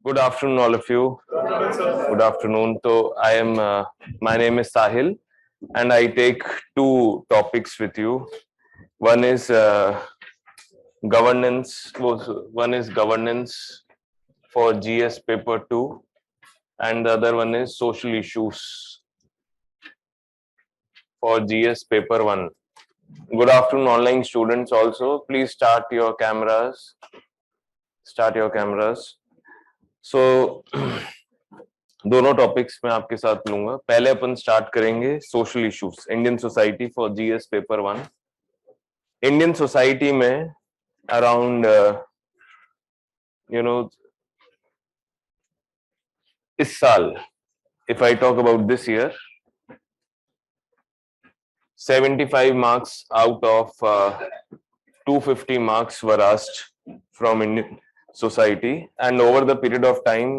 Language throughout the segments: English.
Good afternoon, all of you. Good afternoon. So, my name is Sahil, and I take two topics with you. One is governance. One is governance for GS paper 2, and the other one is social issues for GS paper 1. Good afternoon, online students. Also, please start your cameras. Start your cameras. So, दोनों topics में आपके साथ लूंगा. पहले अपन start करेंगे social issues, Indian society for GS paper 1. Indian society में around इस साल, if I talk about this year, 75 marks out of 250 marks were asked from Indian society, and over the period of time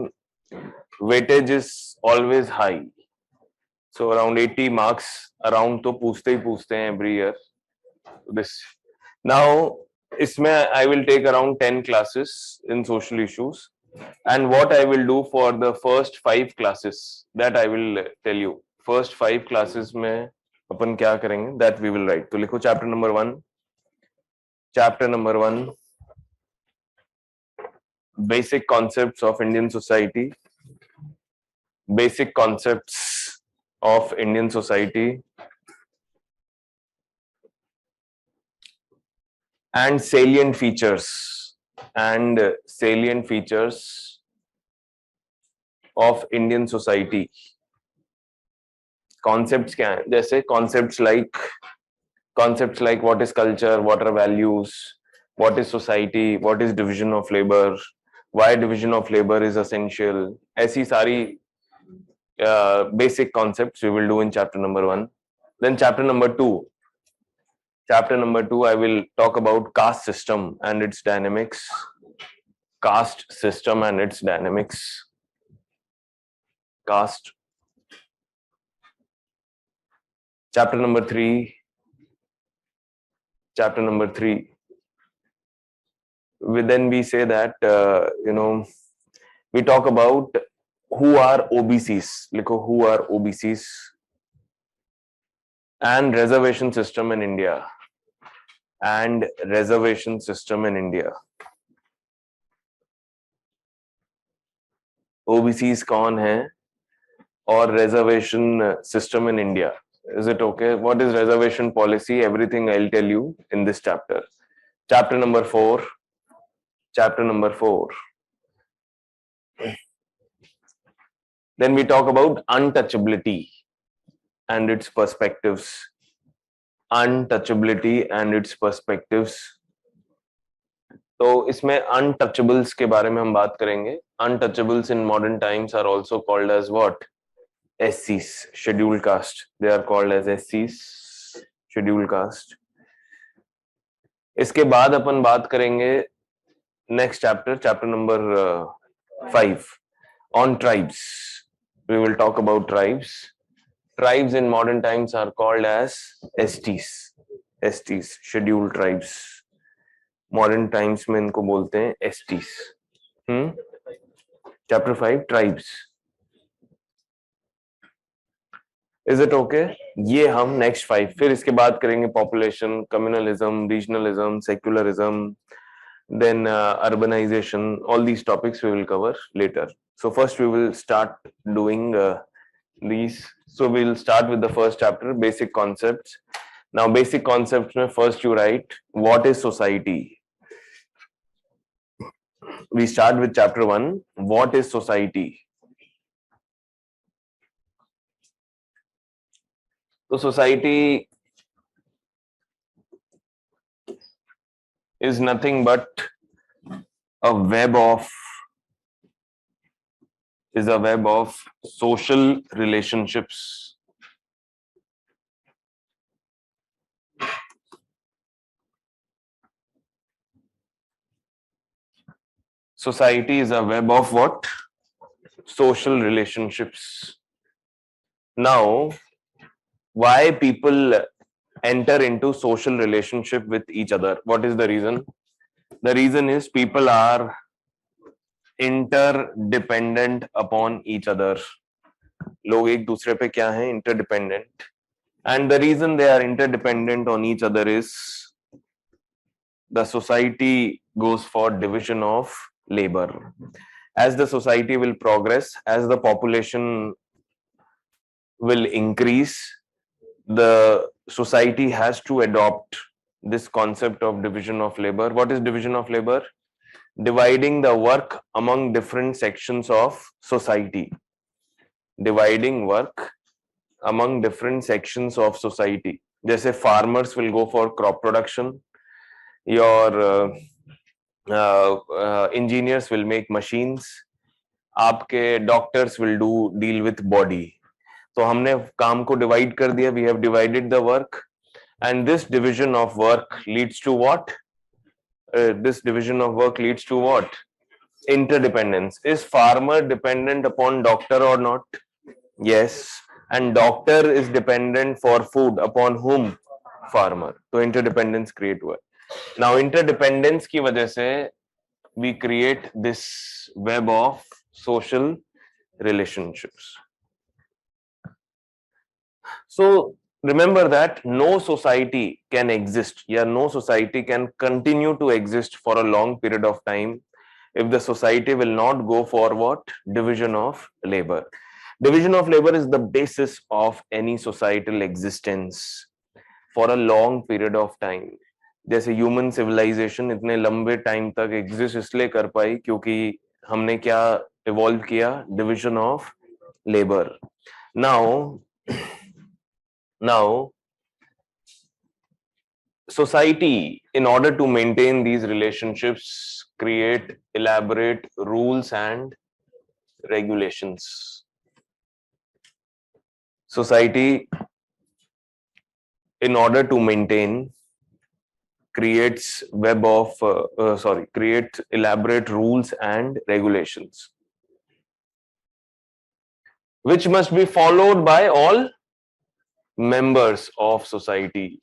weightage is always high. So around 80 marks around तो पूछते ही पूछते हैं every year. This now इसमें I will take around 10 classes in social issues, and what I will do for the first 5 classes, that I will tell you. First 5 classes में अपन क्या करेंगे, that we will write. तो लिखो chapter number 1. Chapter number 1, basic concepts of Indian society. Basic concepts of Indian society and salient features of Indian society. Concepts क्या हैं? जैसे concepts like what is culture, what are values, what is society, what is division of labor, why division of labor is essential. ऐसी सारी basic concepts we will do in chapter number 1. Then chapter number 2, I will talk about caste system and its dynamics. Caste system and its dynamics. Caste. Chapter number 3. Then we say that we talk about who are OBCs. Likho who are OBCs, and reservation system in India. OBCs कौन हैं और reservation system in India. Is it okay? What is reservation policy? Everything I'll tell you in this chapter. Chapter number 4. Then we talk about untouchability and its perspectives. तो इसमें untouchables के बारे में हम बात करेंगे. Untouchables in modern times are also called as what? SCs, scheduled caste. They are called as SCs, scheduled caste. इसके बाद अपन बात करेंगे next chapter number 5, on tribes. We will talk about tribes. Tribes in modern times are called as STs, scheduled tribes. Modern times में इनको बोलते हैं STs. Chapter 5, tribes. Is it okay? ये हम next 5. फिर इसके बाद करेंगे population, communalism, regionalism, secularism, then urbanization. All these topics we will cover later. So first we will start doing these. So we will start with the first chapter, basic concepts. Now basic concepts में first you write what is society. We start with chapter 1. What is society? So society is nothing but a web of social relationships. Society is a web of what? Social relationships. Now, why people enter into social relationship with each other? What is the reason? The reason is people are interdependent upon each other. लोग एक दूसरे पे क्या हैं? Interdependent. And the reason they are interdependent on each other is the society goes for division of labor. As the society will progress, as the population will increase, the society has to adopt this concept of division of labor. What is division of labor? Dividing the work among different sections of society. Dividing work among different sections of society. जैसे farmers will go for crop production, your engineers will make machines, आपके doctors will deal with body. तो हमने काम को divide कर दिया, we have divided the work, and this division of work leads to what? This division of work leads to what? Interdependence. Is farmer dependent upon doctor or not? Yes. And doctor is dependent for food upon whom? Farmer. So interdependence create हुआ. Now interdependence की वजह से we create this web of social relationships. So remember that no society can exist, no society can continue to exist for a long period of time if the society will not go for what? Division of labor. Division of labor is the basis of any societal existence for a long period of time. जैसे human civilisation इतने लंबे time तक exist इसलिए कर पाई क्योंकि हमने क्या evolve किया? Division of labour. Now society, in order to maintain these relationships, create elaborate rules and regulations. Society, in order to maintain, creates creates elaborate rules and regulations, which must be followed by all members of society.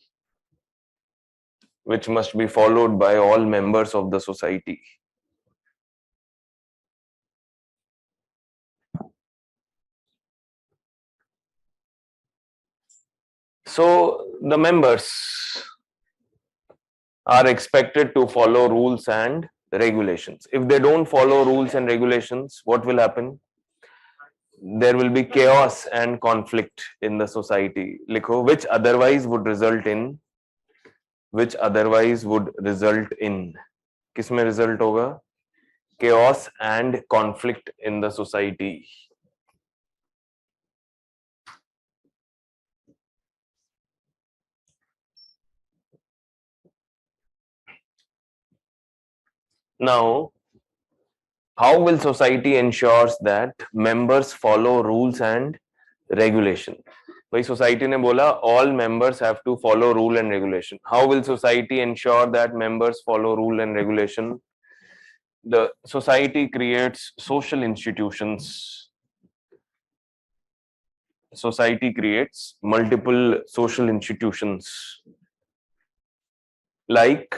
Which must be followed by all members of the society. So the members are expected to follow rules and regulations. If they don't follow rules and regulations, what will happen? There will be chaos and conflict in the society. Likho, which otherwise would result in किसमें result होगा? Chaos and conflict in the society. Now, how will society ensures that members follow rules and regulation? भाई society ने बोला all members have to follow rule and regulation. How will society ensure that members follow rule and regulation? The society creates social institutions. Society creates multiple social institutions like,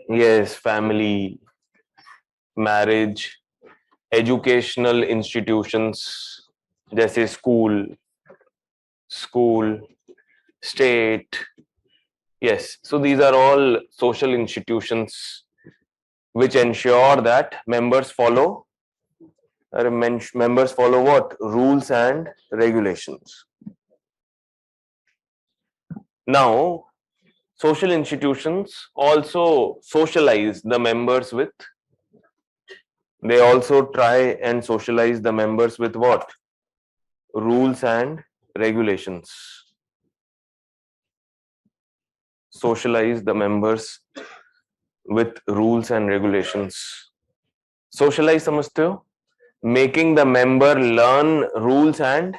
yes, family, marriage, educational institutions, जैसे school, state. Yes, so these are all social institutions which ensure that members follow what? Rules and regulations. Now, social institutions also socialize the members with, they also try and socialize the members with what? Rules and regulations. Socialize the members with rules and regulations. Socialize समझते हो? Making the member learn rules and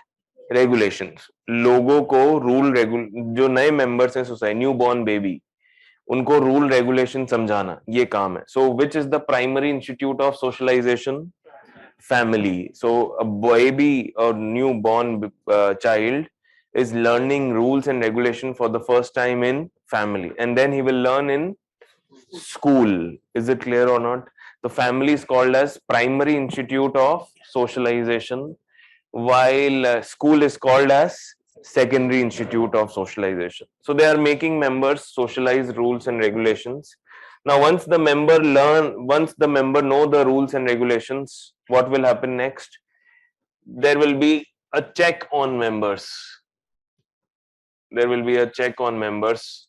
regulations. लोगों को जो नए members हैं society, new born baby, उनको rule regulation समझाना, ये काम है. So which is the primary institute of socialization? Family. So a baby or newborn child is learning rules and regulation for the first time in family, and then he will learn in school. Is it clear or not? The family is called as primary institute of socialization, while school is called as secondary institute of socialization. So they are making members socialize rules and regulations. Now, once the member know the rules and regulations, what will happen next? There will be a check on members. There will be a check on members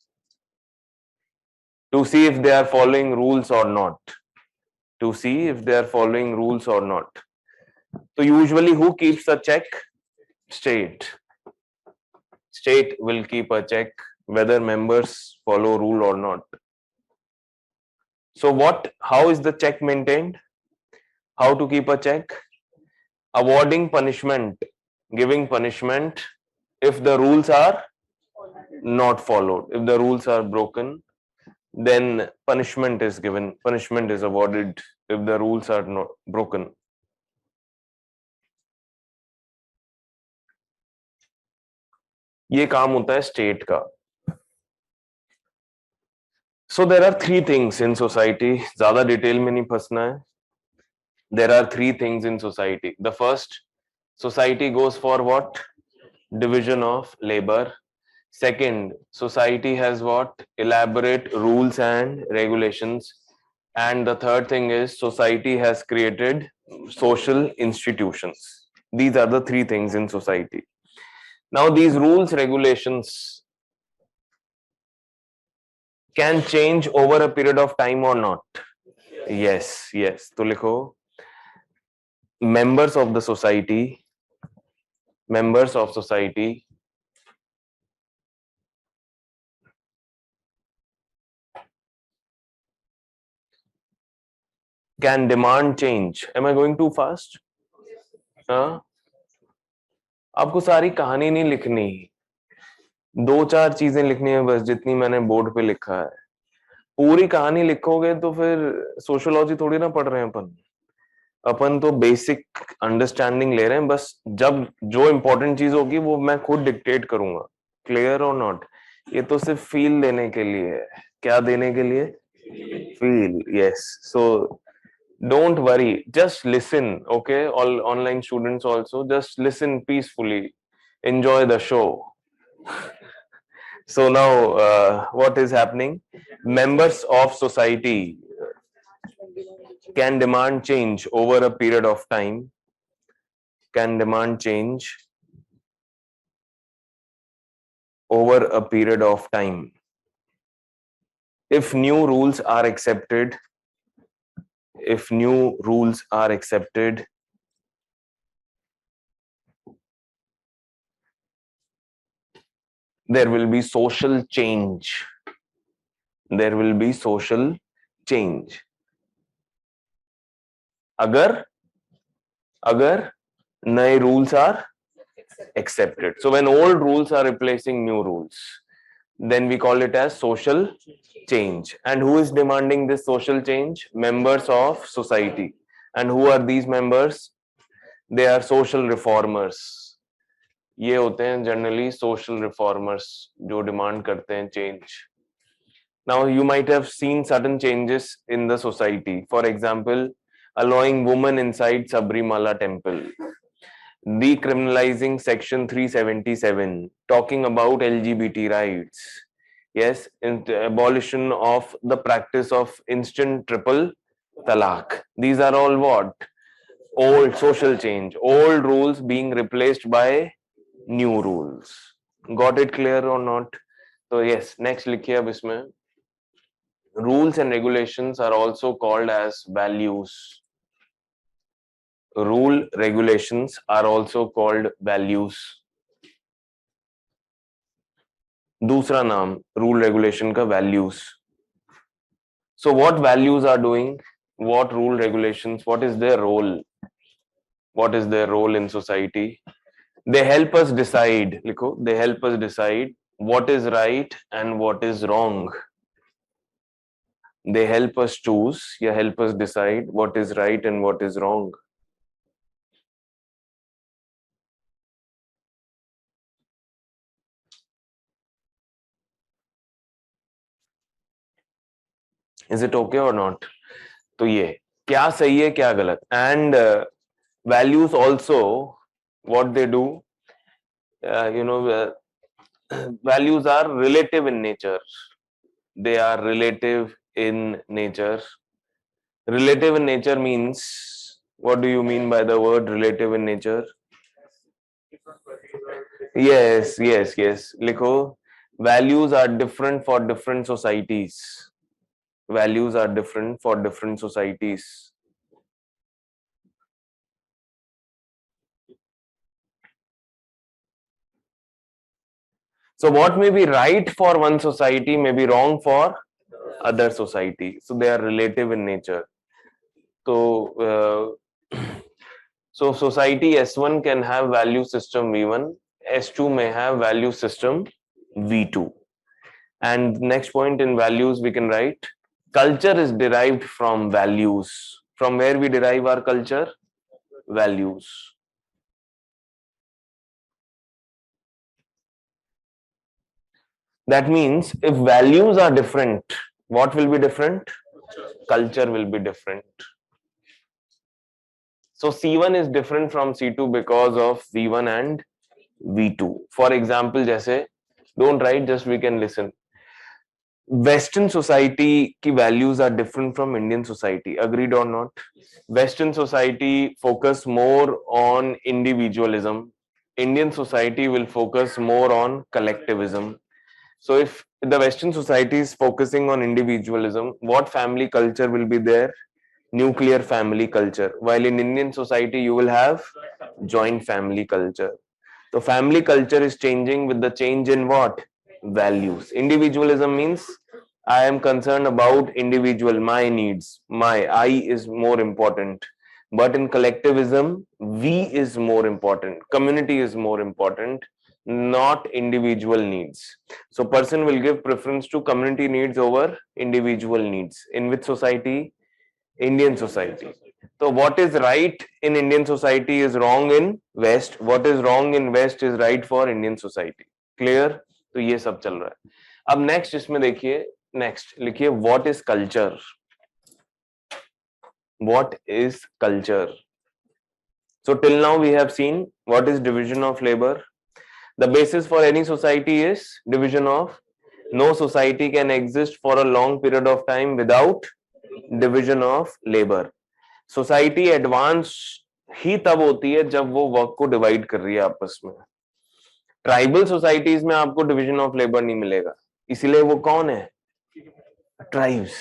to see if they are following rules or not. To see if they are following rules or not. So usually who keeps a check? State. State will keep a check whether members follow rule or not. So how is the check maintained? How to keep a check? Awarding punishment, giving punishment if the rules are not followed. If the rules are broken, then punishment is given, punishment is awarded if the rules are not broken. ये काम होता है state का. So there are three things in society. ज़्यादा detail में नहीं फंसना है. There are three things in society. The first, society goes for what? Division of labor. Second, society has what? Elaborate rules and regulations. And the third thing is society has created social institutions. These are the three things in society. Now these rules, regulations can change over a period of time or not? Yes, yes. तो लिखो, members of society can demand change. Am I going too fast? हाँ? आपको सारी कहानी नहीं लिखनी, दो चार चीजें लिखनी है बस, जितनी मैंने बोर्ड पे लिखा है. पूरी कहानी लिखोगे तो फिर सोशियोलॉजी थोड़ी ना पढ़ रहे हैं अपन तो बेसिक अंडरस्टैंडिंग ले रहे हैं बस. जब जो इंपॉर्टेंट चीज होगी वो मैं खुद डिक्टेट करूंगा. क्लियर और नॉट? ये तो सिर्फ फील देने के लिए है. क्या देने के लिए? Feel. Yes. So don't worry, just listen. Okay, all online students also, just listen peacefully, enjoy the show. So now what is happening? Members of society can demand change over a period of time, can demand change over a period of time if new rules are accepted. If new rules are accepted, there will be social change. There will be social change. अगर नए rules are accepted. So when old rules are replacing new rules, then we call it as social change. And who is demanding this social change? Members of society. And who are these members? They are social reformers. ये होते हैं generally social reformers जो demand करते हैं change. Now you might have seen certain changes in the society. For example, allowing women inside Sabrimala temple, decriminalizing section 377, talking about LGBT rights. Yes, abolition of the practice of instant triple talaq. These are all what? Old social change, old rules being replaced by new rules. Got it clear or not? So yes, next लिखिए अब इसमें. Rules and regulations are also called as values. Rule regulations are also called values. दूसरा नाम rule regulation का values. So what values are doing? What rule regulations? What is their role? What is their role in society? They help us decide. लिखो, they help us decide what is right and what is wrong. They help us choose या help us decide what is right and what is wrong. Is it okay or not? तो ये क्या सही है क्या गलत. And values also, what they do, values are relative in nature. They are relative in nature. Relative in nature means, what do you mean by the word relative in nature? Yes, yes, yes. Likho, values are different for different societies. Values are different for different societies. So what may be right for one society may be wrong for other society. So they are relative in nature. So so society S1 can have value system V1, S2 may have value system V2. And next point in values we can write, culture is derived from values. From where we derive our culture? Values. That means if values are different, what will be different? Culture will be different. So C1 is different from C2 because of V1 and V2. For example, जैसे, don't write, just we can listen. Western society की values are different from Indian society. Agreed or not? Western society focus more on individualism. Indian society will focus more on collectivism. So if the Western society is focusing on individualism, what family culture will be there? Nuclear family culture. While in Indian society, you will have joint family culture. So family culture is changing with the change in what? Values. Individualism means I am concerned about individual, my needs, my I is more important. But in collectivism, we is more important. Community is more important, not individual needs. So person will give preference to community needs over individual needs. In which society? Indian society. So what is right in Indian society is wrong in West. What is wrong in West is right for Indian society. Clear? तो ये सब चल रहा है. अब next इसमें देखिए, next लिखिए what is culture. What is culture? So till now we have seen what is division of labor. The basis for any society is division of. No society can exist for a long period of time without division of labor. Society advance ही तब होती है जब वो work को divide कर रही है आपस में. ट्राइबल सोसाइटीज में आपको डिवीजन ऑफ लेबर नहीं मिलेगा, इसीलिए वो कौन है? ट्राइब्स.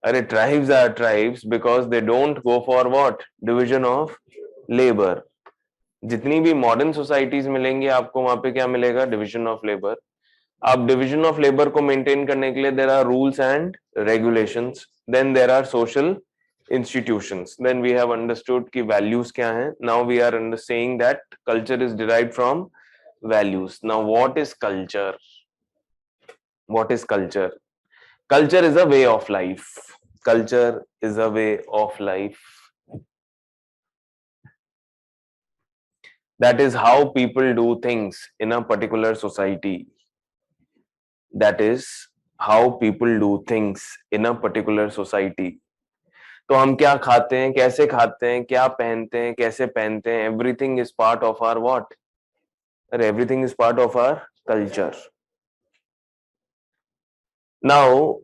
अरे tribes are tribes because they don't go for what? Division of labour. जितनी भी मॉडर्न सोसाइटीज मिलेंगी आपको वहां पे क्या मिलेगा? Division of labour. अब डिवीजन ऑफ लेबर को मेंटेन करने के लिए there are rules and regulations, then there are social institutions. Then we have understood कि values क्या हैं. Now we are saying that culture is derived from values. Now what is culture? What is culture? Culture is a way of life. Culture is a way of life. That is how people do things in a particular society. That is how people do things in a particular society. तो हम क्या खाते हैं, कैसे खाते हैं, क्या पहनते हैं, कैसे पहनते हैं, everything is part of our what? Everything is part of our culture. Now,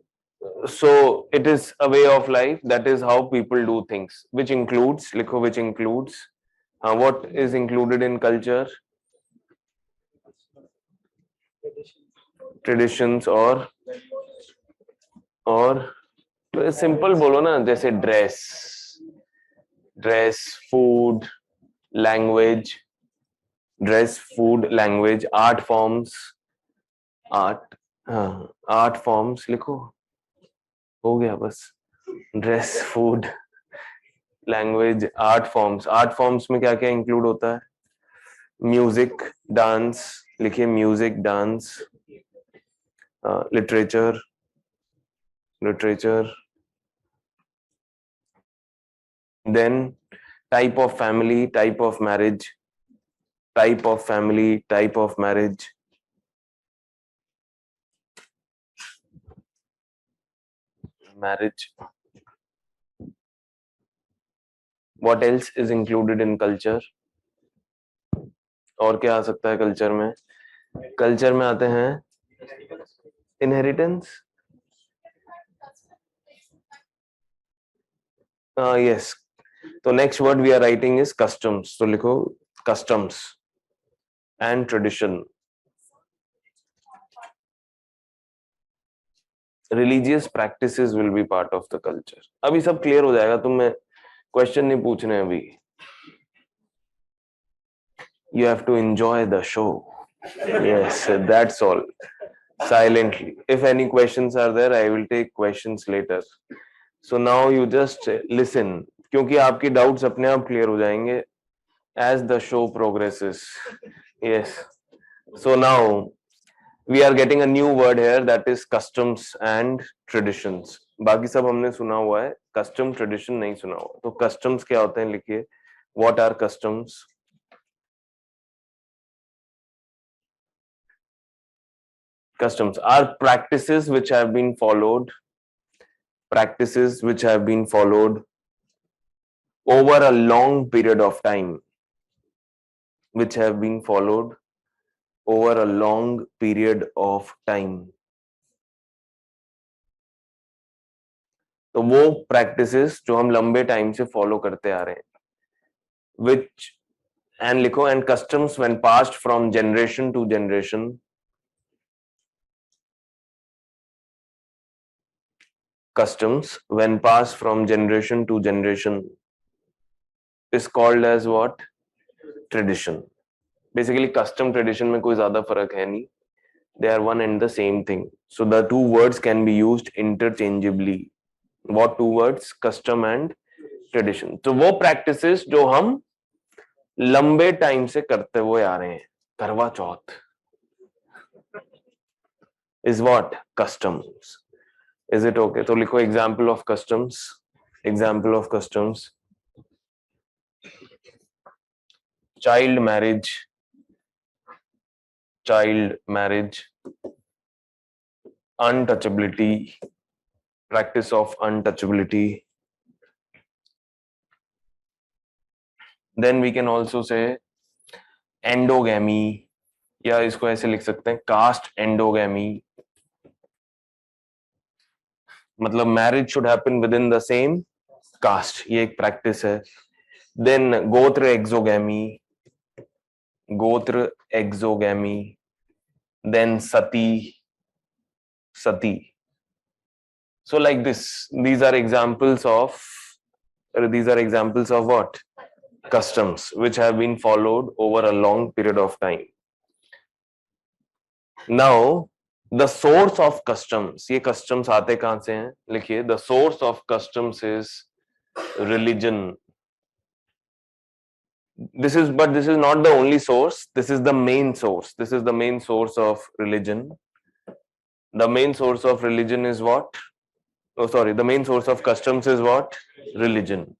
so it is a way of life. That is how people do things, which includes, likho, which includes, what is included in culture? Traditions और तो simple बोलो ना, जैसे dress, food, language, dress, food, language, art forms, art, हाँ, art forms लिखो, हो गया बस. Dress, food, language, art forms में क्या क्या इंक्लूड होता है? म्यूजिक, डांस, लिखिए music, dance, literature, then type of family, type of marriage, type of family, type of marriage, What else is included in culture? और क्या आ सकता है कल्चर में? कल्चर में आते हैं इनहेरिटेंस, यस। तो next word we are writing is customs, तो लिखो customs and tradition. Religious practices will be part of the culture. अभी सब क्लियर हो जाएगा, तुम्हें क्वेश्चन नहीं पूछने अभी। You have to enjoy the show. Yes, that's all. Silently. If any questions are there, I will take questions later. So now you just listen, क्योंकि आपकी doubts अपने आप clear हो जाएंगे as the show progresses. Yes. So now we are getting a new word here, that is customs and traditions. बाकी सब हमने सुना हुआ है, custom tradition नहीं सुना हुआ। तो customs क्या होते हैं लिखिए। What are customs? Customs are practices which have been followed over a long period of time, which have been followed over a long period of time. तो वो practices जो हम लंबे टाइम से फॉलो करते आ रहे हैं, which and लिखो and customs when passed from generation to generation, customs when passed from generation to generation is called as what? Tradition. Basically custom tradition में कोई ज्यादा फर्क है नहीं, they are one and the same thing, so the two words can be used interchangeably. What two words? Custom and tradition. तो वो practices जो हम लंबे टाइम से करते हुए आ रहे हैं, करवा चौथ is what? Customs. Is it okay? तो लिखो example of customs. Example of customs: child marriage, untouchability, practice of untouchability. Then we can also say endogamy, या इसको ऐसे लिख सकते हैं caste endogamy, मतलब marriage should happen within the same caste, ये एक प्रैक्टिस है। Then gotra exogamy, then sati. So like this, these are examples of what? Customs which have been followed over a long period of time. Now the source of customs, ये customs आते कहां से हैं? लिखिए, the source of customs is religion. This is not the only source, this is the main source. This is the main source of religion. The main source of religion is what? Oh, sorry, the main source of customs is what? Religion.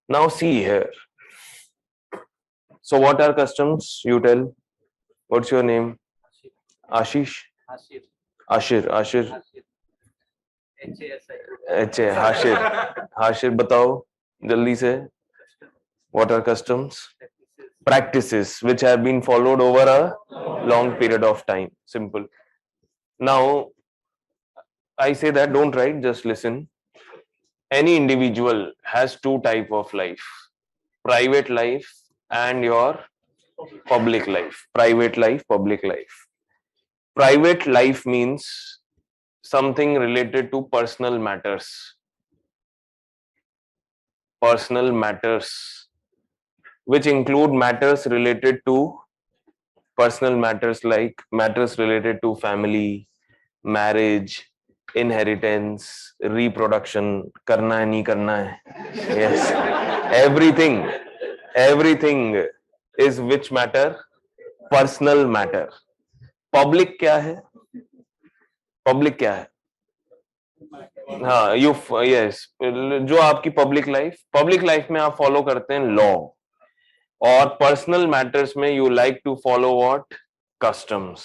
Now see here. So what are customs? You tell. What's your name? Ashish? Ashir. Hashir, बताओ जल्दी से. What are customs? Practices which have been followed over a long period of time. Simple. Now I say that, don't write, just listen. Any individual has two type of life: private life and your public life. Private life, public life. Private life means something related to personal matters, which include matters related to personal matters, like matters related to family, marriage, inheritance, reproduction, करना है नहीं करना है, yes, everything is which matter? Personal matter. Public क्या है? हाँ, yes, जो आपकी पब्लिक लाइफ में आप फॉलो करते हैं लॉ, और पर्सनल मैटर्स में you like to follow what? Customs.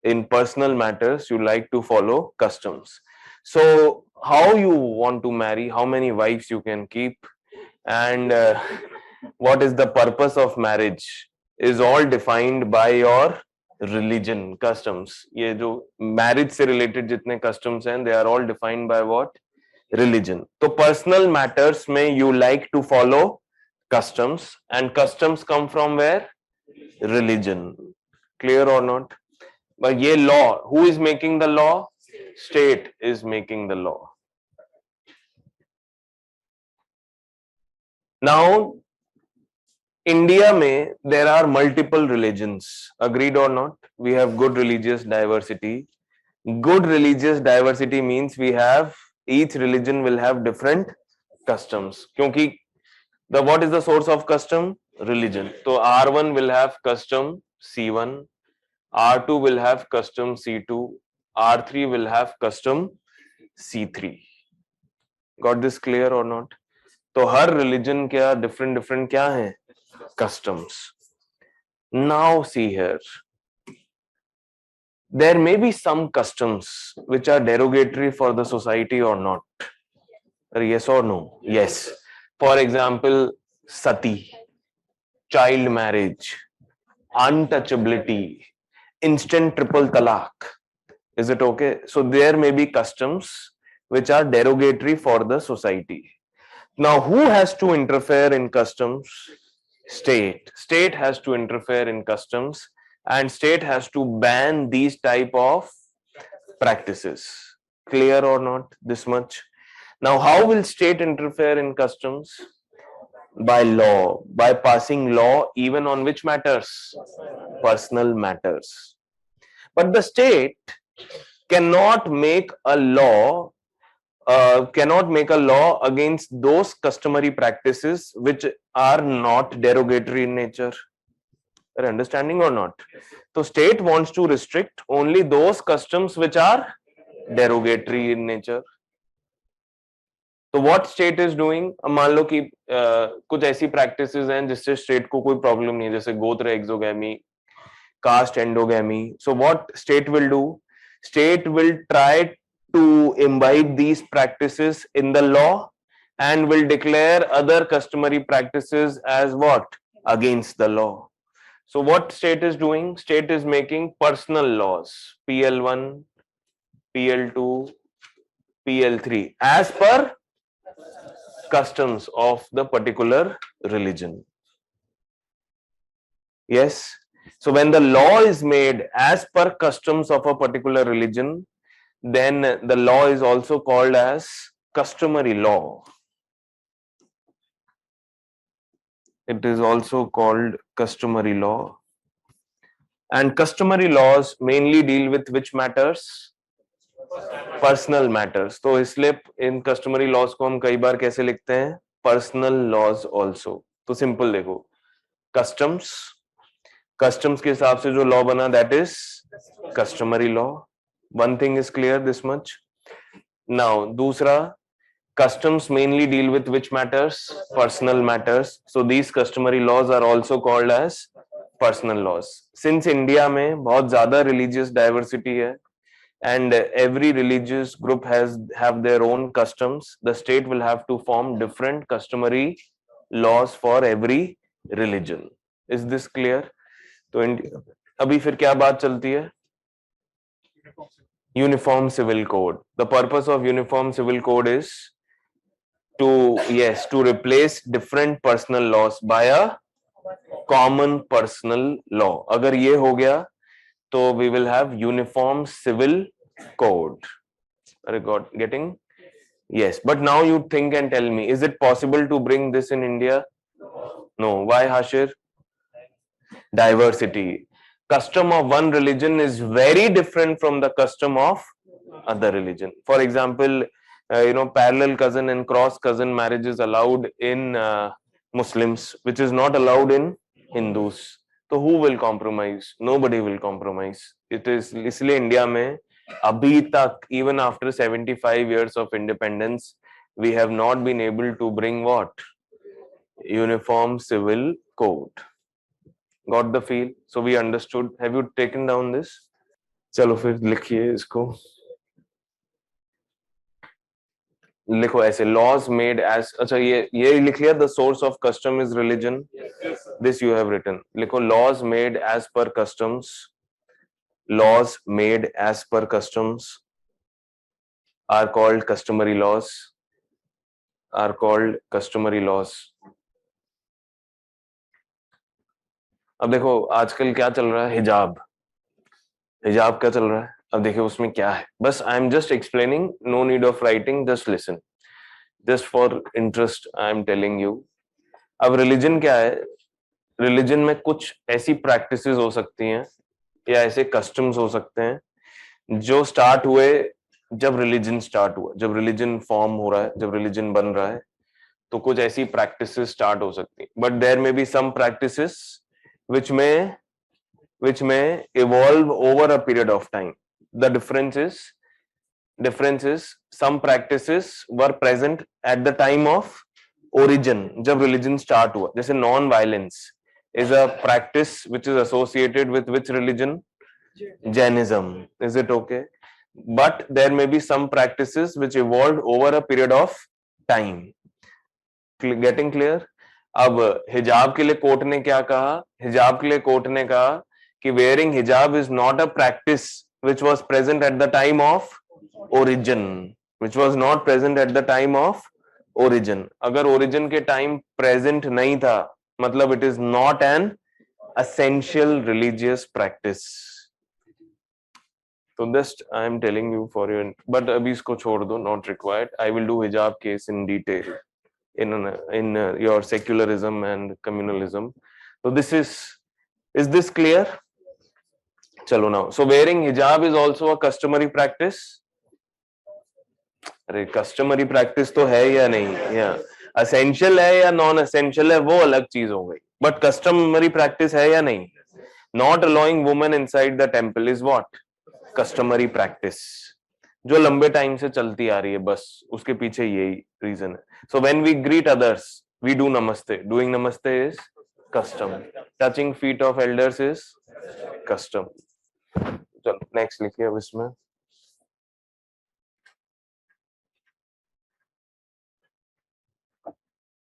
In personal matters you like to follow customs. So how you want to marry, how many wives you can keep, and what is the purpose of marriage is all defined by your religion, customs. ये जो marriage से related जितने customs हैं, they are all defined by what? Religion. तो personal matters में you like to follow customs, and customs come from where? Religion. Clear or not? But ये law, who is making the law? State is making the law. Now, India में there are multiple religions. Agreed or not? We have good religious diversity. Good religious diversity means we have each religion will have different customs. क्योंकि what is the source of custom? Religion. So R1 will have custom C1, R2 will have custom C2, R3 will have custom C3. Got this clear or not? तो हर religion क्या different क्या है? Customs. Now see here. There may be some customs which are derogatory for the society or not. Yes or no? Yes. For example, sati, child marriage, untouchability, instant triple talaq. Is it okay? So there may be customs which are derogatory for the society. Now, who has to interfere in customs? State. State has to interfere in customs, and state has to ban these type of practices. Clear or not? This much. Now, how will state interfere in customs? By law, by passing law even on which matters? Personal matters. But the state cannot make a law against those customary practices which are not derogatory in nature. Are you understanding or not? So state wants to restrict only those customs which are derogatory in nature. तो what state is doing? अब मान लो कि कुछ ऐसी practices हैं जिससे state को कोई problem नहीं है, जैसे गोत्र exogamy, caste endogamy. So what state will do? State will try to imbibe these practices in the law and will declare other customary practices as what? Against the law. So what state is doing? State is making personal laws, PL1, PL2, PL3, as per customs of the particular religion. Yes. So when the law is made as per customs of a particular religion, then the law is also called as customary law. It is also called customary law. And customary laws mainly deal with which matters? Personal matters. तो इसलिए इन customary laws को हम कई बार कैसे लिखते हैं? Personal laws also. तो simple देखो. Customs के हिसाब से जो law बना, that is customary law. One thing is clear, this much. Now, दूसरा, customs mainly deal with which matters? Personal matters. So these customary laws are also called as personal laws. Since India में बहुत ज़्यादा religious diversity है, and every religious group have their own customs, the state will have to form different customary laws for every religion. Is this clear? तो अभी फिर क्या बात चलती है? Uniform Civil Code. The purpose of Uniform Civil Code is to replace different personal laws by a common personal law. अगर ये हो गया तो we will have Uniform Civil Code. Are you getting? Yes, but now you think and tell me, is it possible to bring this in India? No. Why, Hashir? Diversity. Custom of one religion is very different from the custom of other religion. For example, parallel cousin and cross cousin marriage is allowed in Muslims, which is not allowed in Hindus. So who will compromise? Nobody will compromise. It is इसलिए India में अभी तक, even after 75 years of independence, we have not been able to bring what? Uniform Civil Code. Got the feel? So we understood. Have you taken down this? चलो फिर लिखिए इसको. लिखो ऐसे, लॉज मेड एज, अच्छा ये लिख लिया, the source of custom is religion, this you have written, लिखो laws made as per customs, laws made as per customs are called customary laws, are called customary laws. अब देखो आजकल क्या चल रहा है, हिजाब, हिजाब क्या चल रहा है, अब देखिए उसमें क्या है, बस I am just explaining, no need of writing, just listen, just for interest I am telling you. अब रिलीजन क्या है, रिलीजन में कुछ ऐसी प्रैक्टिसेस हो सकती हैं या ऐसे कस्टम्स हो सकते हैं जो स्टार्ट हुए जब रिलीजन स्टार्ट हुआ, जब रिलीजन फॉर्म हो रहा है, जब रिलीजन बन रहा है, तो कुछ ऐसी प्रैक्टिसेस स्टार्ट हो सकती हैं, but there may be some practices which may evolve over a period of time. The difference is some practices were present at the time of origin, जब religion start हुआ, जैसे non violence is a practice which is associated with which religion? Jainism. Is it okay? But there may be some practices which evolved over a period of time. Getting clear? अब हिजाब के लिए court ने क्या कहा, हिजाब के लिए कोर्ट ने कहा कि वेयरिंग हिजाब is not a practice which was present at the time of origin, which was not present at the time of origin. अगर ओरिजिन के टाइम प्रेजेंट नहीं था, मतलब it is not an essential religious practice. So just I am telling you for your, but अभी इसको छोड़ दो, not required. I will do hijab case in detail in your secularism and communalism. So this is this clear? चलो now. So wearing hijab is also a customary practice. अरे customary practice तो है या नहीं, या essential है या non essential है, वो अलग चीज हो गई, but customary practice है या नहीं? Not allowing women inside the temple is what? Customary practice, जो लंबे टाइम से चलती आ रही है, बस उसके पीछे यही रीजन है. So when we greet others, we do namaste. Doing namaste is custom. Touching feet of elders is custom. चलो नेक्स्ट लिखिए अब इसमें.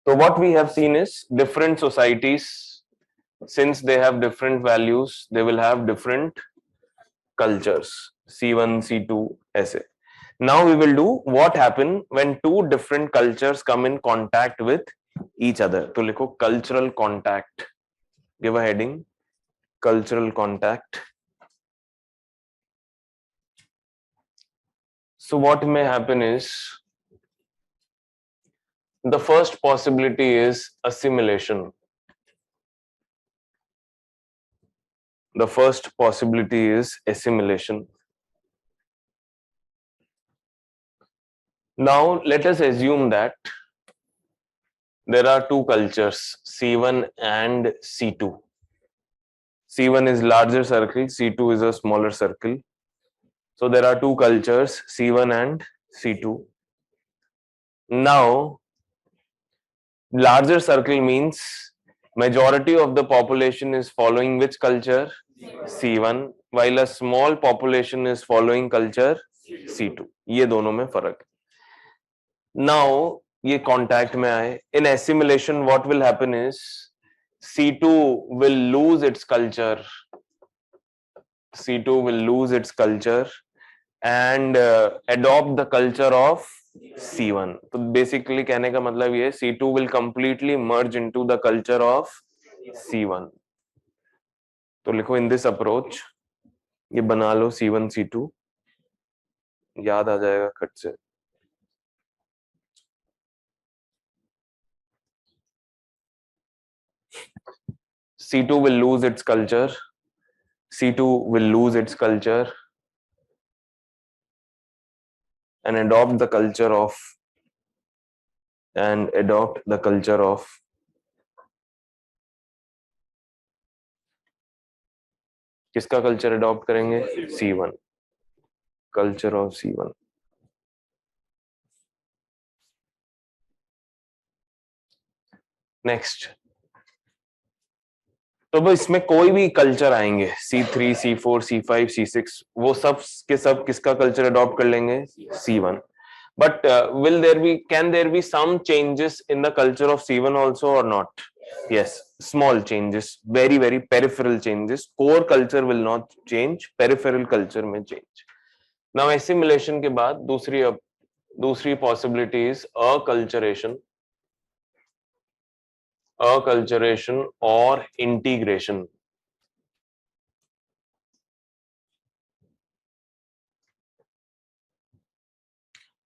So what we have seen is different societies, since they have different values, they will have different cultures. C1, C2 ऐसे. Now we will do what happen when two different cultures come in contact with each other. तो लिखो cultural contact. Give a heading. Cultural contact. So what may happen is, the first possibility is assimilation. The first possibility is assimilation. Now let us assume that there are two cultures, C1 and C2. C1 is larger circle, C2 is a smaller circle. So there are two cultures, C1 and C2. Now, larger circle means majority of the population is following which culture? C1, while a small population is following culture C2. ये दोनों में फर्क है. Now, ये contact में आए. In assimilation, what will happen is C2 will lose its culture. C2 will lose its culture and adopt the culture of C1. तो basically कहने का मतलब ये, C2 will completely merge into the culture of C1. तो लिखो in this approach, ये बना लो C1 C2, याद आ जाएगा खट से. C2 will lose its culture. C2 will lose its culture and adopt the culture of किसका कल्चर अडॉप्ट करेंगे? C1. Culture of C1. Next, तो अब इसमें कोई भी कल्चर आएंगे, C3, C4, C5, C6, वो सब के सब किसका कल्चर अडॉप्ट कर लेंगे? C1. But can there be some changes in the culture of C1 also or not? Yes, small changes, very, very peripheral changes. Core culture will not change, peripheral culture may change. Now, assimilation के बाद दूसरी possibility is acculturation or integration.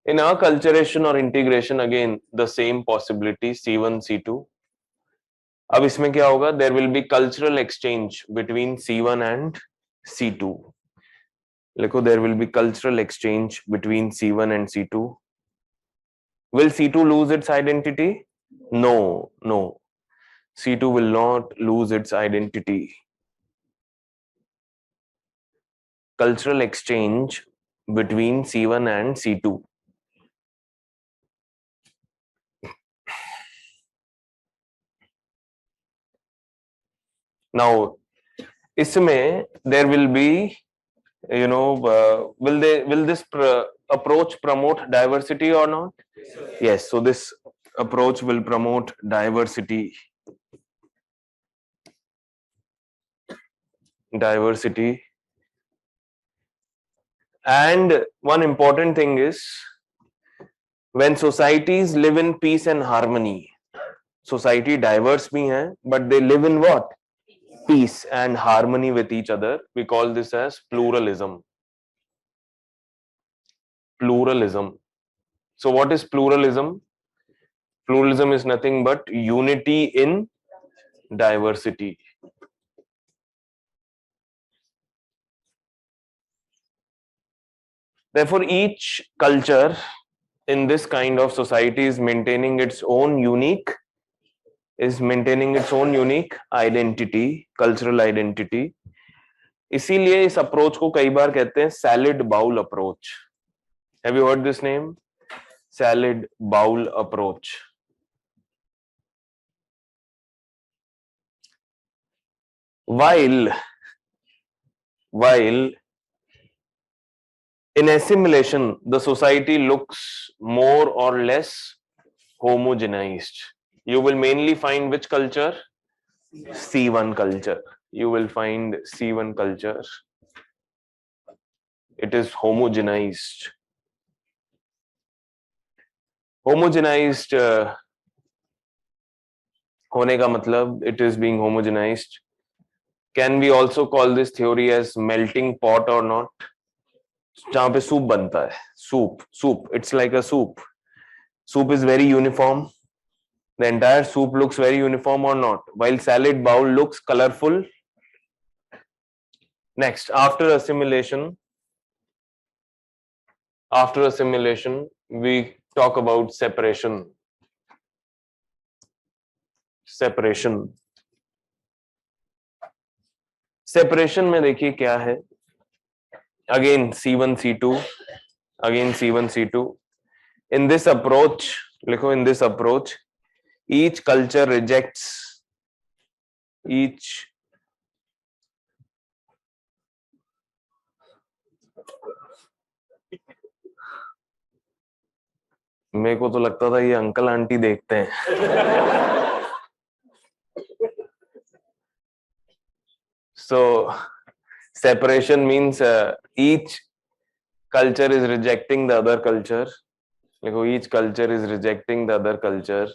In acculturation or integration, again the same possibility, C1, C2. अब इसमें क्या होगा? There will be cultural exchange between C1 and C2. लिखो, there will be cultural exchange between C1 and C2. Will C2 lose its identity? No, no. C2 will not lose its identity. Cultural exchange between C1 and C2. Now, इसमें there will be, will this approach promote diversity or not? Yes, so this approach will promote diversity. And one important thing is, when societies live in peace and harmony, society diverse bhi hai, but they live in what? Peace and harmony with each other. We call this as pluralism. So what is pluralism? Pluralism is nothing but unity in diversity. Therefore, each culture in this kind of society is maintaining its own unique identity, cultural identity. इसीलिए इस approach को कई बार कहते हैं salad bowl approach. Have you heard this name? Salad bowl approach. While in assimilation, the society looks more or less homogenized. You will mainly find which culture? C1 culture. You will find C1 culture. It is homogenized. Homogenized होने का मतलब, it is being homogenized. Can we also call this theory as melting pot or not? जहाँ पे soup बनता है, soup. It's like a soup. Soup is very uniform. The entire soup looks very uniform or not? While salad bowl looks colorful. Next, after assimilation, we talk about separation. Separation में देखिए क्या है. Again C1, C2. In this approach, each culture rejects मेरे को तो लगता था ये अंकल आंटी देखते हैं. So separation means each culture is rejecting the other culture. Each culture is rejecting the other culture.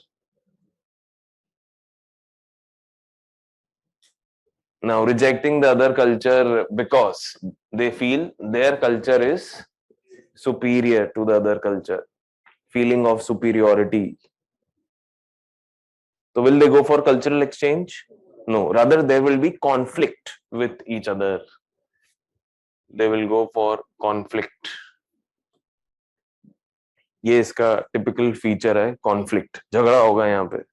Now, rejecting the other culture because they feel their culture is superior to the other culture. Feeling of superiority. So will they go for cultural exchange? No, rather there will be conflict with each other. They will go for conflict. ये इसका typical feature है, conflict, झगड़ा होगा यहाँ पे.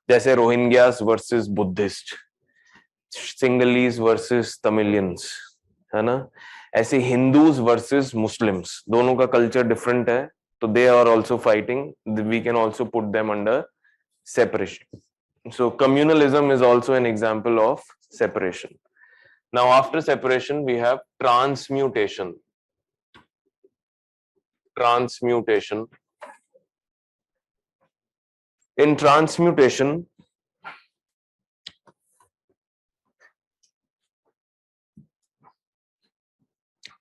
जैसे Rohingyas versus Buddhist, Sinhalese versus Tamilians, है ना. ऐसे हिंदूज वर्सेस मुस्लिम्स, दोनों का कल्चर डिफरेंट है, तो they are also fighting. We can also put them under separation. So communalism is also an example of separation. Now after separation we have transmutation. transmutation. In transmutation,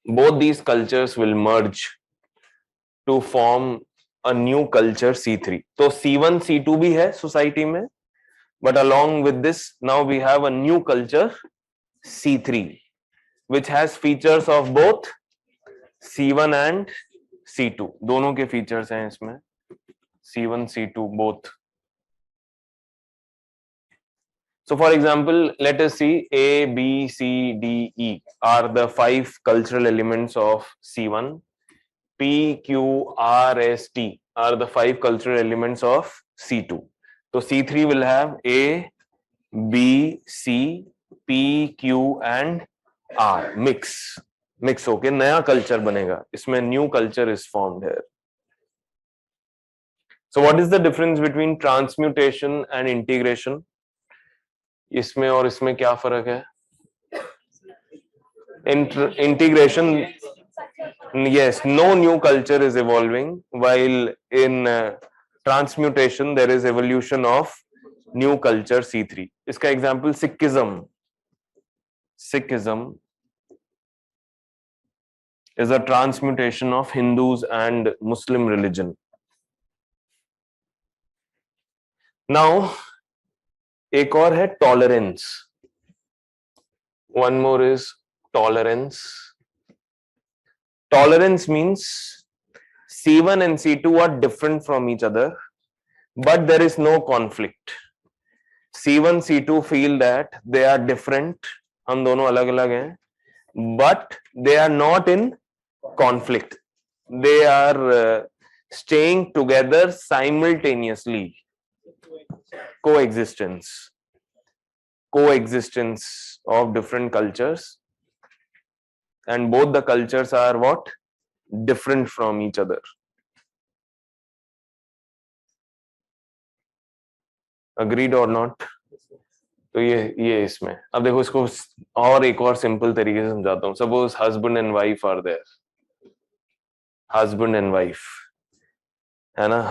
both these cultures will merge to form a new culture C3. तो C1 C2 भी है society में, but along with this now we have a new culture C3 which has features of both C1 and C2. दोनों के features हैं इसमें, C1 C2 both. So for example, let us see A, B, C, D, E are the 5 cultural elements of C1. P, Q, R, S, T are the 5 cultural elements of C2. So C3 will have A, B, C, P, Q and R. Mix होके नया culture बनेगा. इसमें new culture is formed here. So what is the difference between transmutation and integration? इसमें और इसमें क्या फर्क है? Integration, yes, no new culture is evolving, while in transmutation there is evolution of new culture C3. इसका example Sikhism is a transmutation of Hindus and Muslim religion. Now एक और है tolerance. One more is tolerance. Tolerance means C1 and C2 are different from each other, but there is no conflict. C1 C2 feel that they are different, हम दोनों अलग अलग हैं, but they are not in conflict. They are staying together simultaneously. Coexistence of different cultures, and both the cultures are what? Different from each other. Agreed or not? तो ये इसमें अब देखो इसको और एक और सिंपल तरीके से समझाता हूँ. Suppose husband and wife are there. Husband and wife, है ना?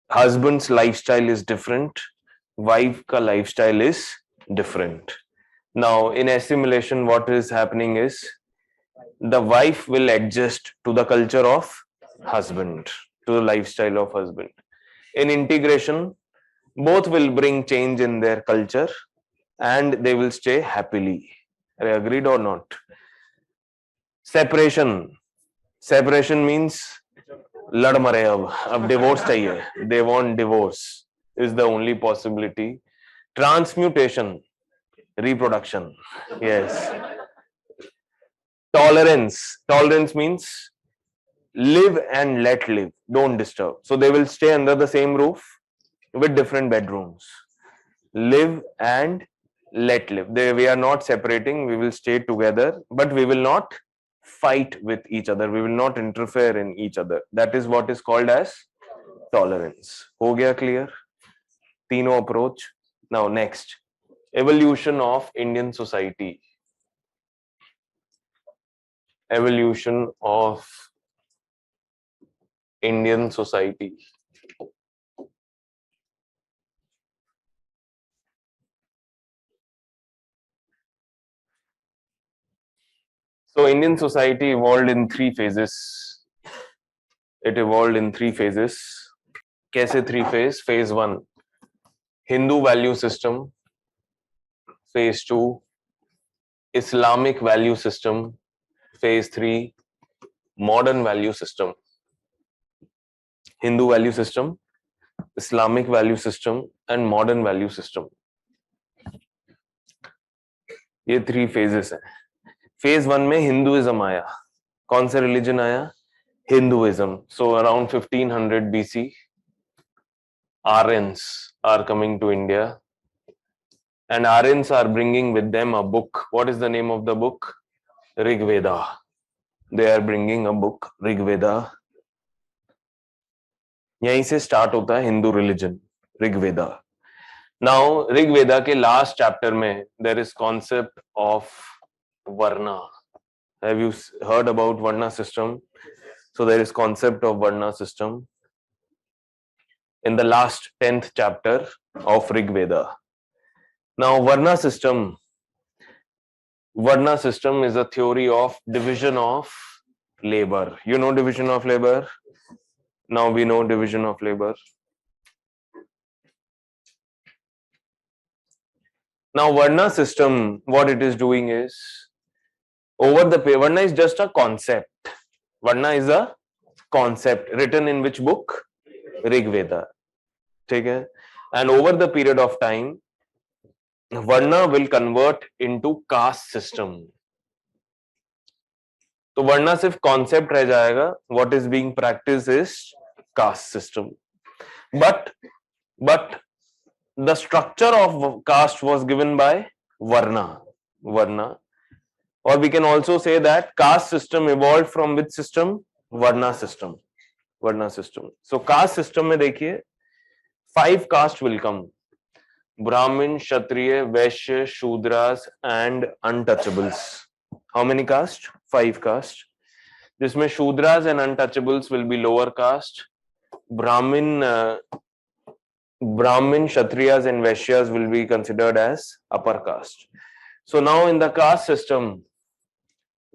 Husband's lifestyle is different. Wife का lifestyle is different. Now in assimilation, what is happening is the wife will adjust to the culture of husband, to the lifestyle of husband. In integration, both will bring change in their culture and they will stay happily. Are you agreed or not? Separation means लड़ मरे अब divorce चाहिए. They want divorce is the only possibility. Transmutation, reproduction. Yes. Tolerance means live and let live, don't disturb. So they will stay under the same roof with different bedrooms. Live and let live. We are not separating, we will stay together, but we will not fight with each other, we will not interfere in each other. That is what is called as tolerance. हो गया clear? तीनों approach. Now next, evolution of Indian society. Evolution of Indian society. So Indian society evolved in 3 phases. It evolved in 3 phases. कैसे 3 phase? Phase 1, Hindu value system. Phase 2, Islamic value system. Phase 3, modern value system. Hindu value system, Islamic value system and modern value system. ये 3 phases हैं. Phase 1 में Hinduism आया. कौन सा religion आया? Hinduism. So around 1500 BC, Aryans are coming to India, and Aryans are bringing with them a book. What is the name of the book? Rig Veda. They are bringing a book, Rig Veda. यहीं से start होता है Hindu religion, Rig Veda. Now Rig Veda के last chapter में there is concept of varna. Have you heard about varna system? So there is concept of Varna system in the last 10th chapter of Rig Veda. Now Varna system is a theory of division of labor. You know division of labor? Now we know division of labor. Now Varna system, what it is doing is, Varna is just a concept. Varna is a concept written in which book? Rig Veda. Okay? And over the period of time, Varna will convert into caste system. तो वरना सिर्फ concept रह जाएगा. What is being practiced is caste system. But the structure of caste was given by Varna. Or we can also say that caste system evolved from which system? Varna system. So caste system में देखिए 5 caste will come. Brahmin, Kshatriya, Vaishya, Shudras and untouchables. How many caste? 5 caste. जिसमें Shudras and untouchables will be lower caste. Brahmin, Kshatriyas and Vaishyas will be considered as upper caste. So now in the caste system,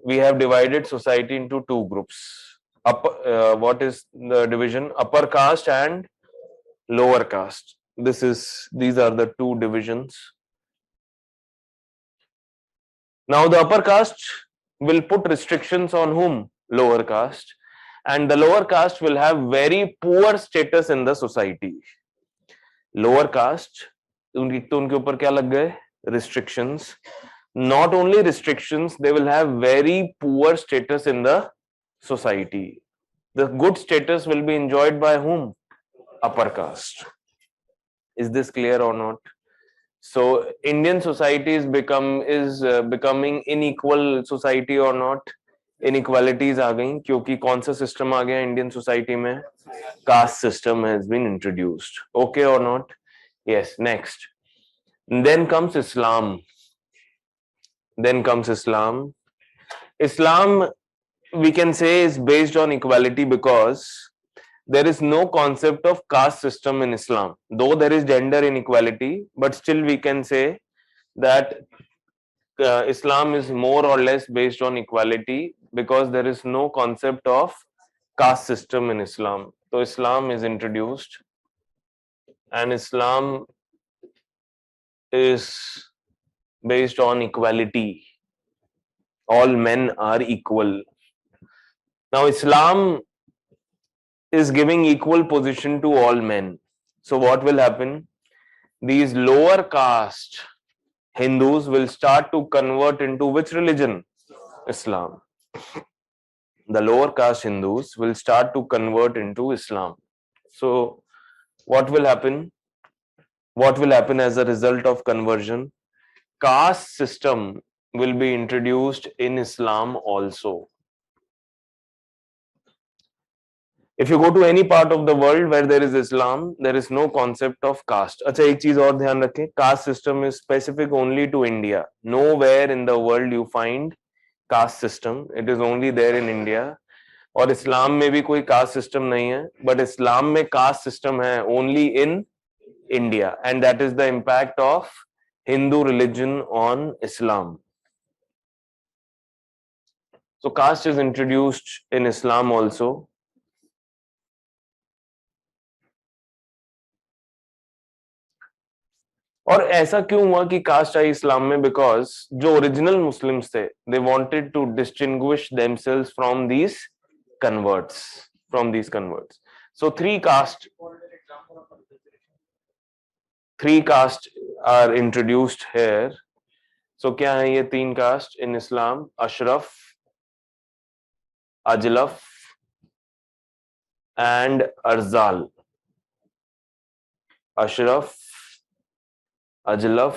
we have divided society into 2 groups. What is the division? Upper caste and lower caste. These are the 2 divisions. Now the upper caste will put restrictions on whom? Lower caste. And the lower caste will have very poor status in the society. Lower caste, उनके ऊपर क्या लग गए? Restrictions. Not only restrictions, they will have very poor status in the society. The good status will be enjoyed by whom? Upper caste. Is this clear or not? So Indian society is becoming unequal society or not? Inequalities आ गई क्योंकि कौन सा system आ गया Indian society में? Caste system has been introduced. Okay or not? Yes. Next. Then comes Islam. Islam, we can say, is based on equality because there is no concept of caste system in Islam. Though there is gender inequality, but still we can say that Islam is more or less based on equality because there is no concept of caste system in Islam. So Islam is introduced and Islam is based on equality. All men are equal. Now Islam is giving equal position to all men. So what will happen? These lower caste Hindus will start to convert into which religion? Islam. The lower caste Hindus will start to convert into Islam. So what will happen? What will happen as a result of conversion? Caste system will be introduced in Islam also. If you go to any part of the world where there is Islam, there is no concept of caste. अच्छा एक चीज और ध्यान रखें, caste system is specific only to India. Nowhere in the world you find caste system. It is only there in India. और इस्लाम में भी कोई caste system नहीं है, but इस्लाम में caste system है only in India, and that is the impact of Hindu religion on Islam. So caste is introduced in Islam also. और ऐसा क्यों हुआ कि कास्ट आई इस्लाम में? बिकॉज जो ओरिजिनल मुस्लिम्स थे, they wanted to distinguish themselves from these converts. So three caste are introduced here. So क्या है ये 3 caste in Islam? Ashraf, Ajlaf and Arzal. Ashraf, Ajlaf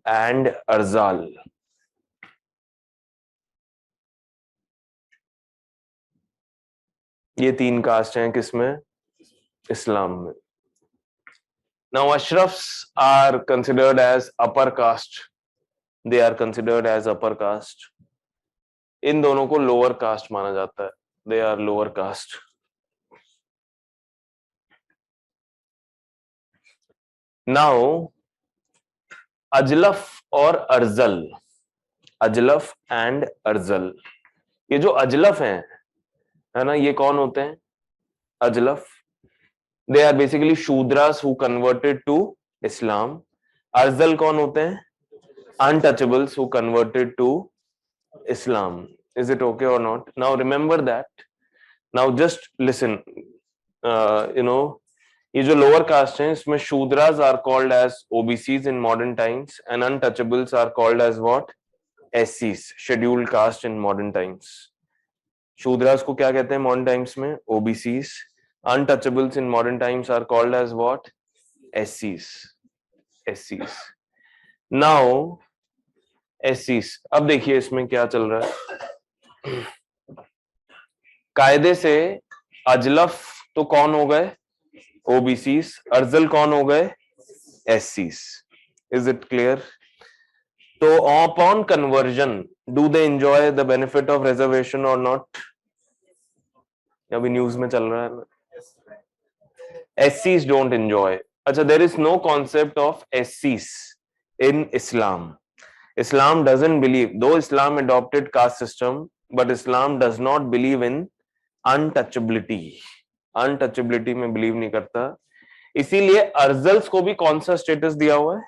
and Arzal. ये 3 कास्ट हैं किसमें? इस्लाम में. Now Ashrafs are considered as upper caste. They are considered as upper caste. इन दोनों को लोअर कास्ट माना जाता है. they are lower caste. Now Ajlaf और अर्जल, अजलफ एंड अर्जल, ये जो अजलफ हैं है ना, ये कौन होते हैं? Ajlaf, they are basically Shudras who converted to Islam. Arzal कौन होते हैं? Untouchables who converted to Islam. Is it okay or not? Now remember that. Now just listen. ये जो लोअर कास्ट हैं इसमें Shudras are called as OBCs in modern times and untouchables are called as what? एससीज, scheduled caste in modern times. Shudras को क्या कहते हैं modern times में? OBCs. Untouchables in modern times are called as what? एससीज. एससीज. Now एससीज, अब देखिए इसमें क्या चल रहा है. कायदे से अजलफ तो कौन हो गए? ओबीसीज. अर्जल कौन हो गए? एससीज. Is it clear? तो upon conversion do they enjoy the benefit of reservation और नॉट? अभी न्यूज में चल रहा है ना. एससीज डोंट एंजॉय. अच्छा, there is no concept of एससीज in Islam. Islam doesn't believe, though Islam adopted caste system, but Islam does not believe in untouchability. Untouchability में believe नहीं करता. इसीलिए अर्जल्स को भी कौन सा स्टेटस दिया हुआ है?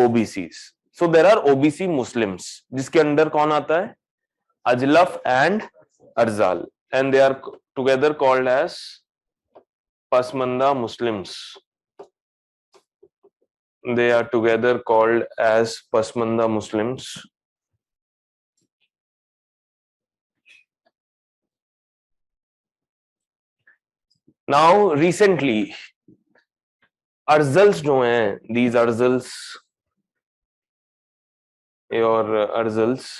OBCs. So there are OBC Muslims, जिसके अंदर कौन आता है? Ajlaf and अर्जाल, and they are together called as Pasmanda Muslims. They are together called as Pasmanda Muslims. Now recently Arzals जो हैं, these Arzals, your Arzals,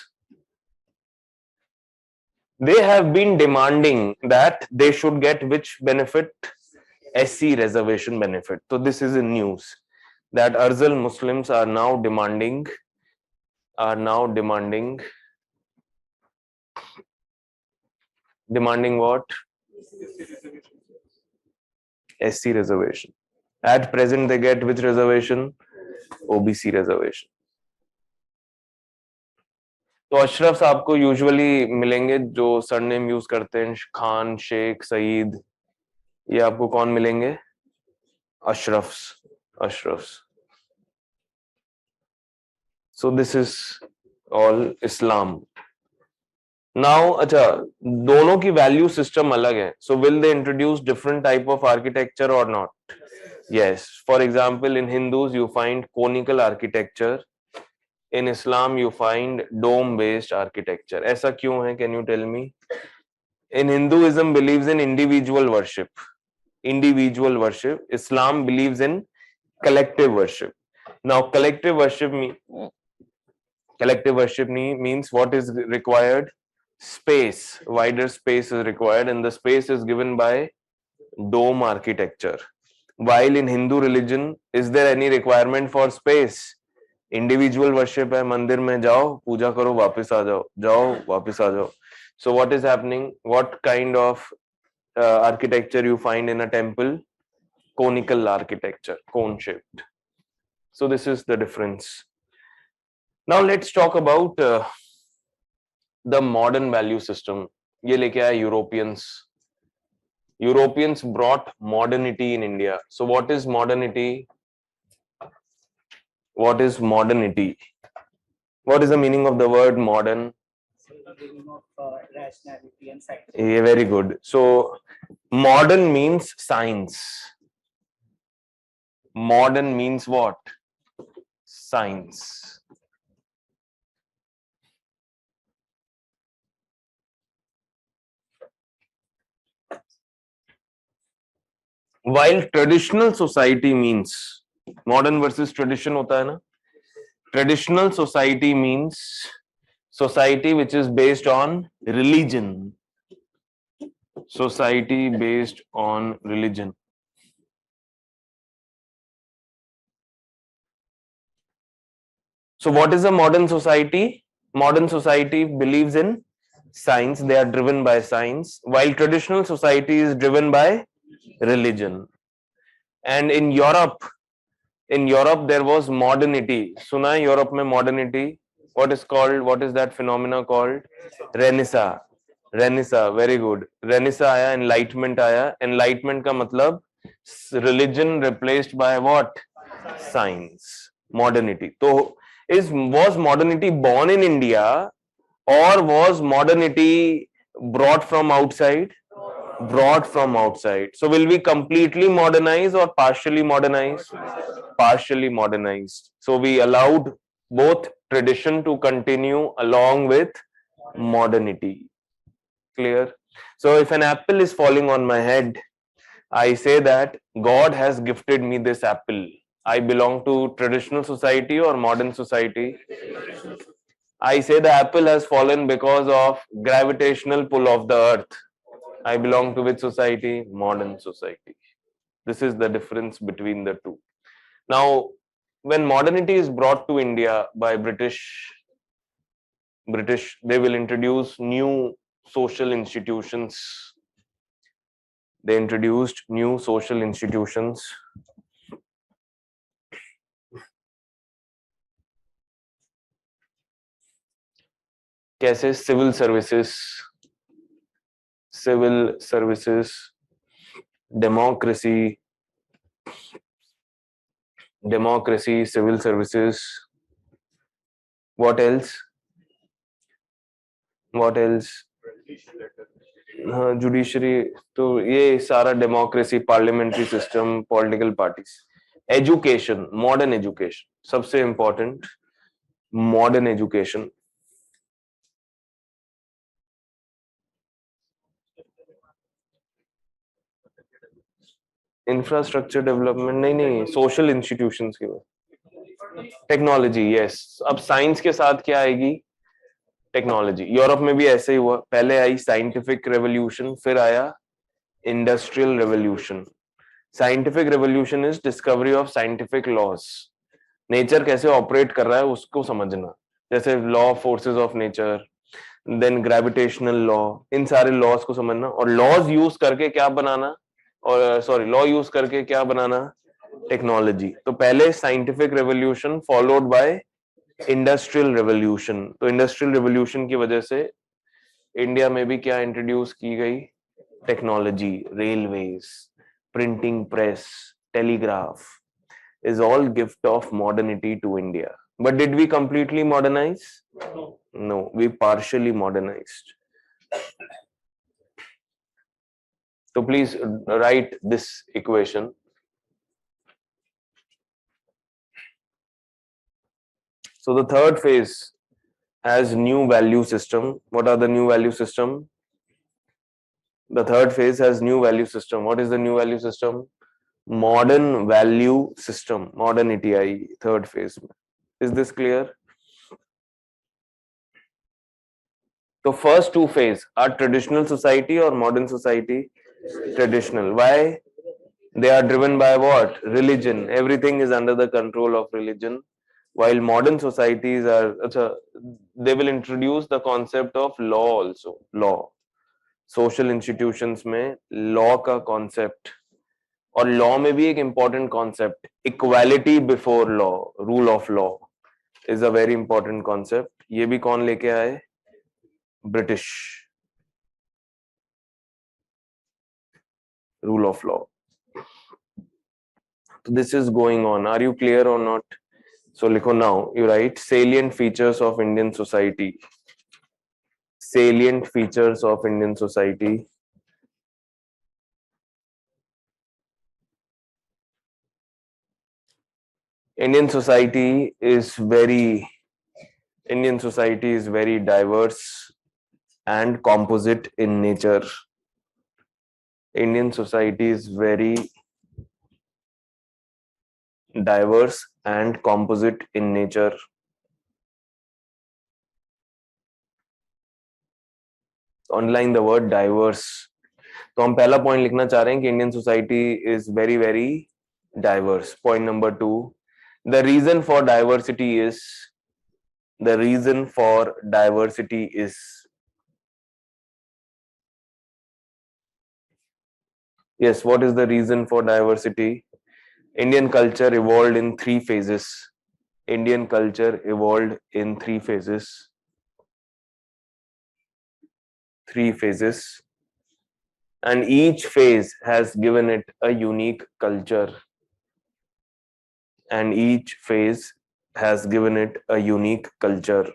they have been demanding that they should get which benefit? SC reservation benefit. So this is in news that Arzal Muslims are now demanding what? SC reservation. At present they get which reservation? OBC reservation. तो अशरफ साहब को usually मिलेंगे जो surname use करते हैं, खान, शेख, सईद, ये आपको कौन मिलेंगे? Ashrafs. So this is all Islam. Now, अच्छा, दोनों की वैल्यू सिस्टम अलग है. So will they introduce different type of architecture or not? Yes. For example, in Hindus you find conical architecture. In Islam you find dome-based architecture. ऐसा क्यों है? Can you tell me? In Hinduism believes in individual worship. Islam believes in collective worship. Now, collective worship means what is required? Space. Wider space is required, and the space is given by dome architecture. While in Hindu religion, is there any requirement for space? Individual worship है, मंदिर में जाओ, पूजा करो, वापस आ जाओ. So what is happening? What kind of architecture you find in a temple? Conical architecture, cone shaped. So this is the difference. Now let's talk about the modern value system. ये लेके आए Europeans. Europeans brought modernity in India. So what is modernity? What is modernity? What is the meaning of the word modern? Rationality and science. Yeah, very good. So modern means science. Modern means what? Science. While traditional society means, modern versus tradition होता है ना? Traditional society means society which is based on religion. Society based on religion. So what is a modern society? Modern society believes in Science. They are driven by science, while traditional society is driven by religion. And in Europe there was modernity. Suna hai Europe mein modernity? What is that phenomena called? Renaissance. Renaissance, very good. Renaissance आया, enlightenment आया. Enlightenment का मतलब religion replaced by what? Science. Modernity. तो was modernity born in India, or was modernity brought from outside? Brought from outside. So will we completely modernize or partially modernize? Partially modernized. So we allowed both tradition to continue along with modernity. Clear? So if an apple is falling on my head, I say that God has gifted me this apple. I belong to traditional society or modern society. I say the apple has fallen because of gravitational pull of the earth. I belong to which society? Modern society. This is the difference between the two. Now, when modernity is brought to India by British, they will introduce new social institutions. They introduced new social institutions. कैसे? Civil services, democracy, civil services. What else? Judiciary. तो ये सारा democracy, parliamentary system, political parties. Education, modern education सबसे important. Modern education. Infrastructure development नहीं, social institutions की बात. Technology, yes. अब science के साथ क्या आएगी? टेक्नोलॉजी. यूरोप में भी ऐसे ही हुआ. पहले आई साइंटिफिक रेवोल्यूशन, फिर आया industrial revolution. Scientific revolution is discovery of scientific laws. Nature कैसे ऑपरेट कर रहा है उसको समझना. जैसे law of forces of nature, then gravitational law, इन सारे लॉज को समझना. और लॉज यूज करके क्या बनाना, और सॉरी लॉ यूज करके क्या बनाना? टेक्नोलॉजी. तो पहले scientific revolution followed by industrial revolution. तो इंडस्ट्रियल रेवोल्यूशन की वजह से इंडिया में भी क्या इंट्रोड्यूस की गई? Technology. Railways, printing press, telegraph is all gift of modernity to India. But did we completely modernize? No, we partially modernized. So please write this equation. So the third phase has new value system. What are the new value system? The third phase has new value system. What is the new value system? Modern value system. Modernity I third phase में. Is this clear? So first two phase are traditional society or modern society? Traditional. Why? They are driven by what? Religion. Everything is under the control of religion. While modern societies are, they will introduce the concept of law also. Law. Social institutions में law का concept. और law में भी एक important concept, equality before law, rule of law is a very important concept. ये भी कौन लेके आए? ब्रिटिश. Rule of law. तो this is going on. Are you clear और नॉट? सो लिखो now. You write salient features of Indian society. Salient features of Indian society. Indian society is very diverse and composite in nature. Indian society is very diverse and composite in nature. Underline the word diverse. तो हम पहला point लिखना चाह रहे हैं कि Indian society is very very diverse. Point number 2, the reason for diversity is Yes, what is the reason for diversity? Indian culture evolved in three phases. Indian culture evolved in three phases. Three phases. And each phase has given it a unique culture. And each phase has given it a unique culture.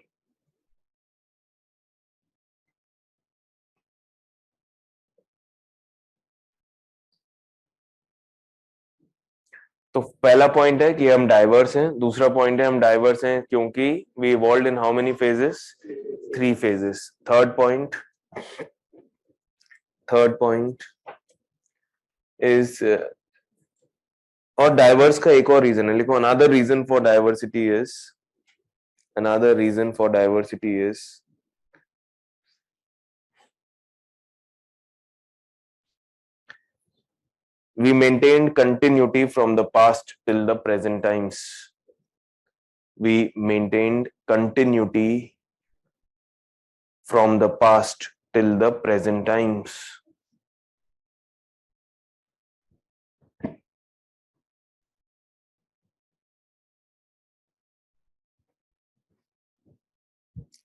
तो पहला point है कि हम diverse हैं, दूसरा point है हम diverse हैं क्योंकि we evolved in how many phases? Three phases. Third point is और डाइवर्स का एक और रीजन है, लिखो another reason for diversity is we maintained continuity from the past till the present times. We maintained continuity from the past till the present times.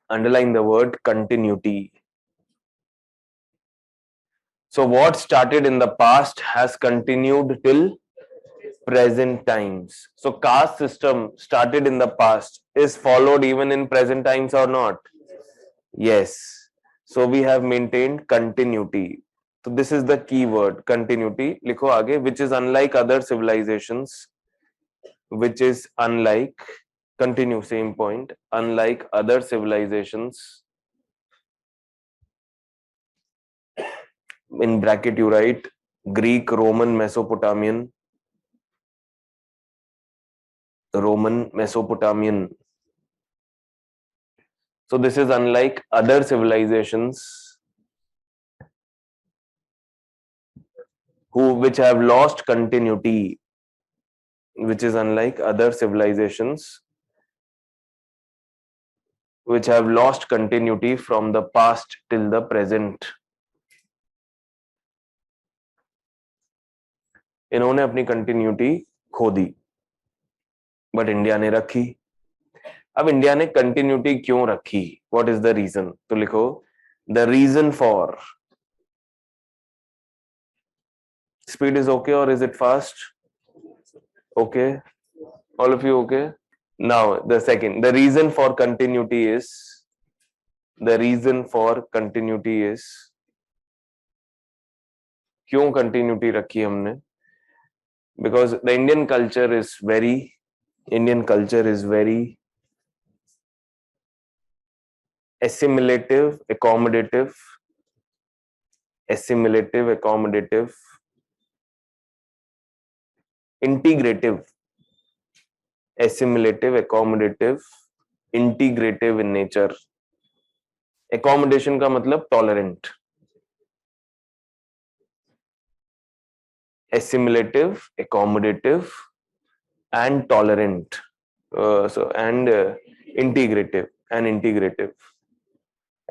Underline the word continuity. So what started in the past has continued till present times. So caste system started in the past is followed even in present times or not? Yes. So we have maintained continuity. So this is the key word, continuity. लिखो आगे, which is unlike other civilizations, which is unlike, continue same point, unlike other civilizations. In bracket you write Greek, Roman, Mesopotamian. So this is unlike other civilizations which have lost continuity, which is unlike other civilizations which have lost continuity from the past till the present. इन्होंने अपनी continuity खो दी, but India ने रखी. अब India ने continuity क्यों रखी? What is the reason? तो लिखो the reason for. Speed is okay or is it fast? Okay. All of you okay? Now the second, the reason for continuity is क्यों continuity रखी हमने? Because the Indian culture is very assimilative, accommodative, integrative, integrative in nature. Accommodation का मतलब tolerant. Assimilative, accommodative, and tolerant. Integrative and integrative.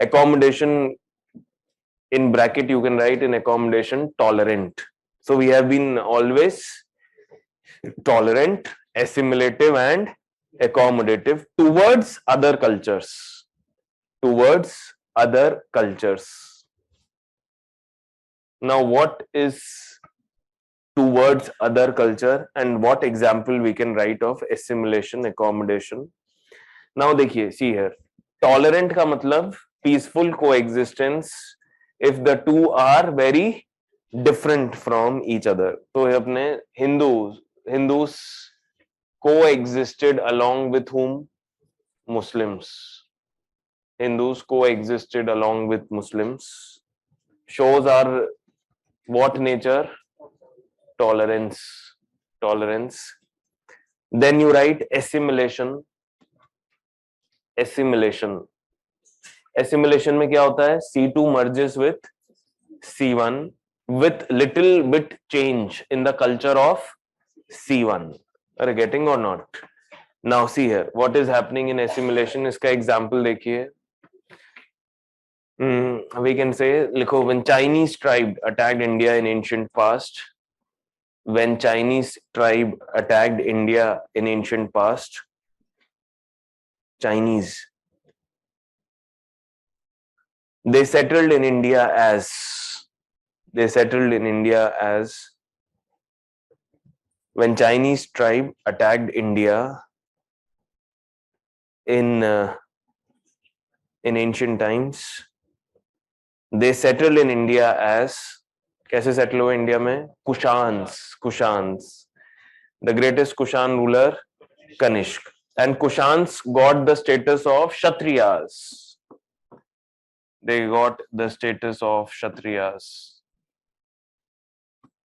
Accommodation, in bracket you can write in accommodation tolerant. So we have been always tolerant, assimilative, and accommodative towards other cultures. Now, what is towards other culture and what example we can write of assimilation, accommodation? Now, देखिए, see here. Tolerant का मतलब peaceful coexistence if the two are very different from each other. तो अपने Hindus coexisted along with whom? Muslims. Hindus coexisted along with Muslims. Shows are what nature? Tolerance. Then you write assimilation. Assimilation में क्या होता है? C2 merges with C1 with little bit change in the culture of C1. Are you getting or not? Now see here, what is happening in assimilation? इसका example देखिए. we can say, likho, when Chinese tribe attacked India in ancient past, when Chinese tribe attacked India in ancient past, Chinese, they settled in India as, they settled in India as, when Chinese tribe attacked India in ancient times, they settled in India as, कैसे settle हुए India में? Kushans. The greatest Kushan ruler, Kanishk. And Kushans got the status of Kshatriyas. They got the status of Kshatriyas.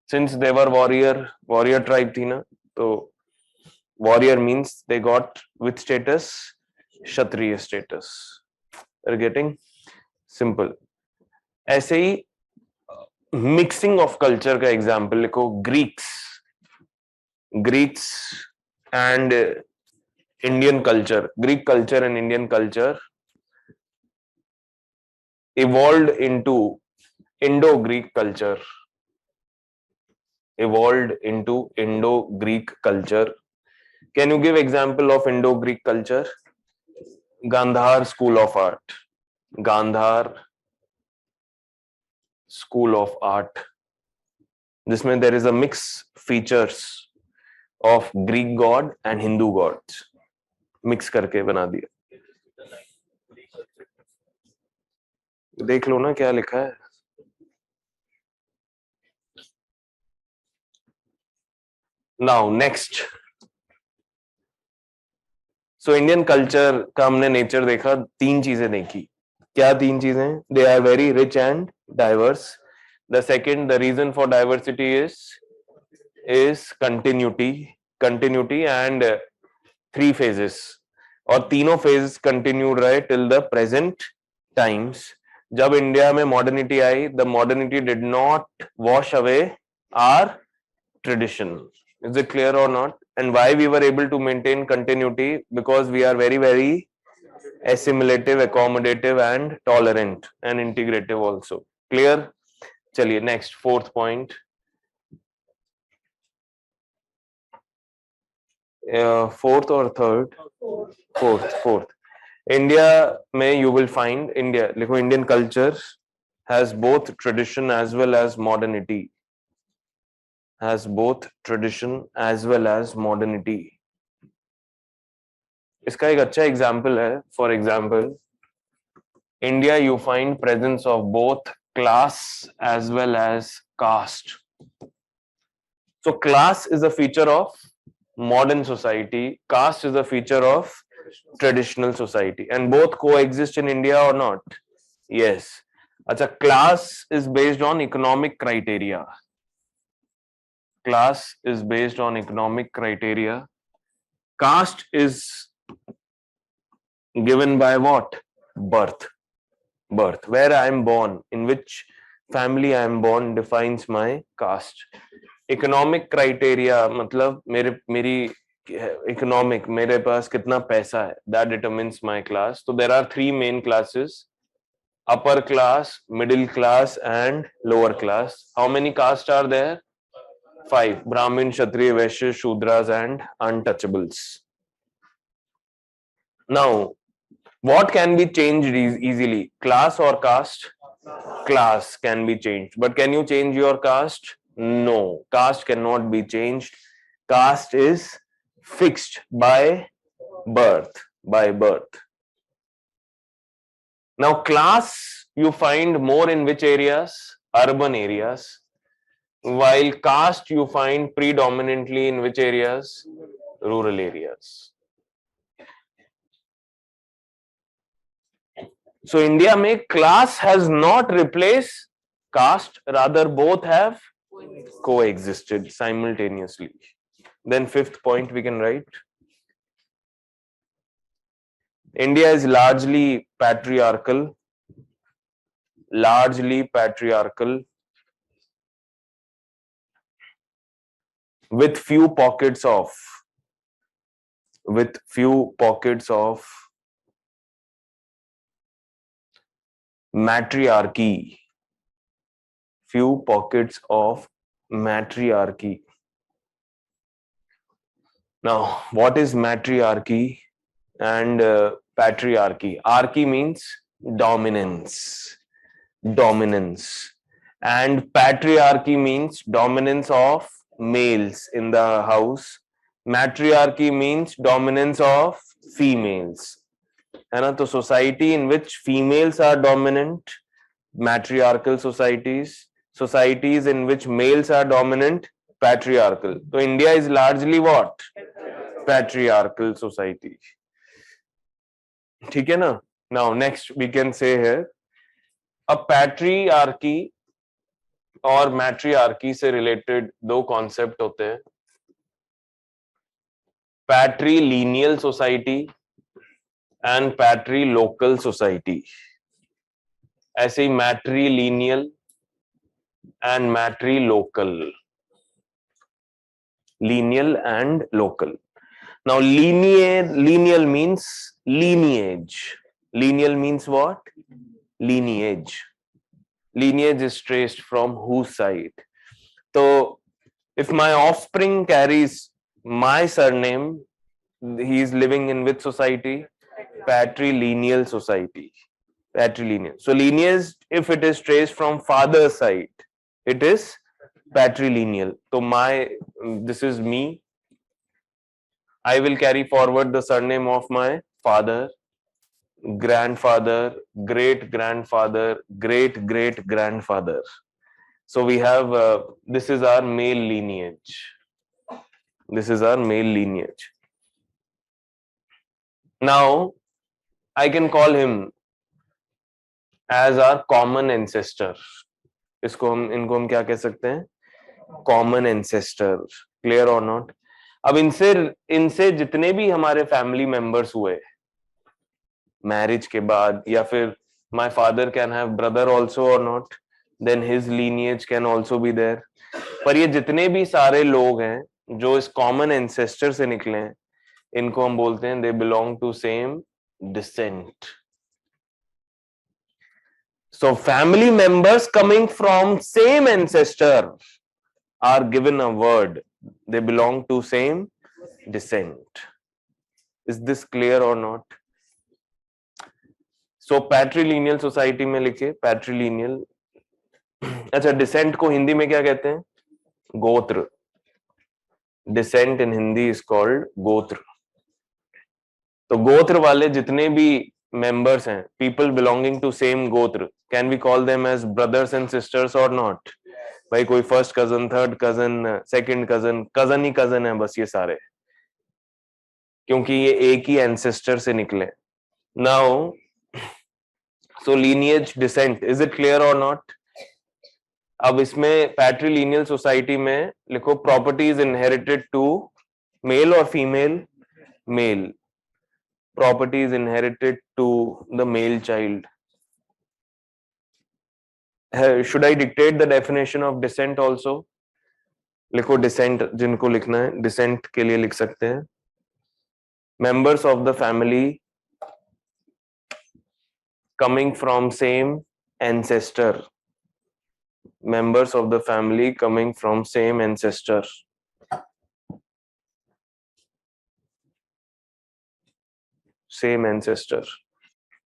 Since they were warrior tribe थी ना, तो warrior means they got which status? Kshatriya status. You're getting? Simple. ऐसे ही mixing of culture का example लिखो. Greeks and Indian culture, Greek culture and Indian culture evolved into Indo-Greek culture. Can you give example of Indo-Greek culture? Gandhar School of Art. जिसमें there is a mix features of Greek god and Hindu gods. Mix करके बना दिया. देख लो ना क्या लिखा है. Now next. So Indian culture का हमने नेचर देखा. 3 चीजें देखी. क्या 3 चीजें? They are very rich and diverse. The second, the reason for diversity is continuity and 3 phases. और तीनों phases continued रहे till the present times. जब इंडिया में modernity I, the modernity did not wash away our tradition. Is it clear or not? And why we were able to maintain continuity? Because we are very, very assimilative, accommodative and tolerant and integrative also. Clear? चलिए next, 4th point. 4th or 3rd? 4th. India में you will find India. लिखो, Indian culture has both tradition as well as modernity. इसका एक अच्छा example है. For example, India you find presence of both class as well as caste. So class is a feature of modern society, caste is a feature of traditional society, and both coexist in India or not? Yes. अच्छा, class is based on economic criteria. Caste is given by what? Birth. Where I am born, in which family I am born defines my caste. Economic criteria मतलब मेरी economic, मेरे पास कितना पैसा है, that determines my class. So there are 3 main classes: upper class, middle class and lower class. How many castes are there? 5: Brahmin, Kshatriya, Vaishya, Shudras and untouchables. Now, what can be changed easily? Class or caste? Class can be changed. But can you change your caste? No. Caste cannot be changed. Caste is fixed by birth. Now, class you find more in which areas? Urban areas. While caste you find predominantly in which areas? Rural areas. So India mein class has not replaced caste, rather both have coexisted simultaneously. Then 5th point we can write. India is largely patriarchal, with few pockets of matriarchy. Few pockets of matriarchy. Now, what is matriarchy and patriarchy? Archy means dominance, dominance, and patriarchy means dominance of males in the house. Matriarchy means dominance of females. है ना? तो society in which females are dominant, matriarchal societies, societies in which males are dominant, patriarchal. So India is largely what? Patriarchal society. ठीक है ना? Now next we can say here, a patriarchy और मैट्रियार्की से related दो concept होते हैं, पैट्रीलिनियल society and पैट्रीलोकल society. ऐसे ही मैट्रीलिनियल and मैट्रीलोकल, lineal and local. Now lineal means lineage. Lineal means what? Lineage. Lineage is traced from whose side? So if my offspring carries my surname, he is living in which society? Patrilineal society. Patrilineal. So lineage, if it is traced from father's side, it is patrilineal. So this is me. I will carry forward the surname of my father, grandfather, great grandfather, great great grandfather. So we have this is our male lineage. This is our male lineage. Now I can call him as our common ancestor. इनको हम क्या कह सकते हैं? Common ancestor. Clear or not? अब इनसे जितने भी हमारे फैमिली मेंबर्स हुए मैरिज के बाद, या फिर my father can have brother also or not, then his lineage can also be there. पर ये जितने भी सारे लोग हैं जो इस कॉमन एंसेस्टर से निकले हैं, इनको हम बोलते हैं they belong to same descent. So family members coming from same ancestor are given a word. They belong to same descent. Is this clear or not? So patrilineal society में लिखे patrilineal. अच्छा, descent को हिंदी में क्या कहते हैं? गोत्र. Descent in Hindi is called गोत्र. तो गोत्र वाले जितने भी members हैं, people belonging to same गोत्र, can we call them as brothers and sisters or not? भाई कोई first cousin, third cousin, second cousin, cousin ही कजन है बस ये सारे, क्योंकि ये एक ही एंसेस्टर से निकले. Now so lineage descent, is it clear और नॉट? अब इसमें पैट्रीलिनियल सोसाइटी में लिखो property is inherited to male और female. Male. Property is inherited to the male child. Should I dictate the definition of descent also? लिखो descent, जिनको लिखना है descent के लिए लिख सकते हैं. Members of the family coming from same ancestor. Members of the family coming from same ancestor. Same ancestor.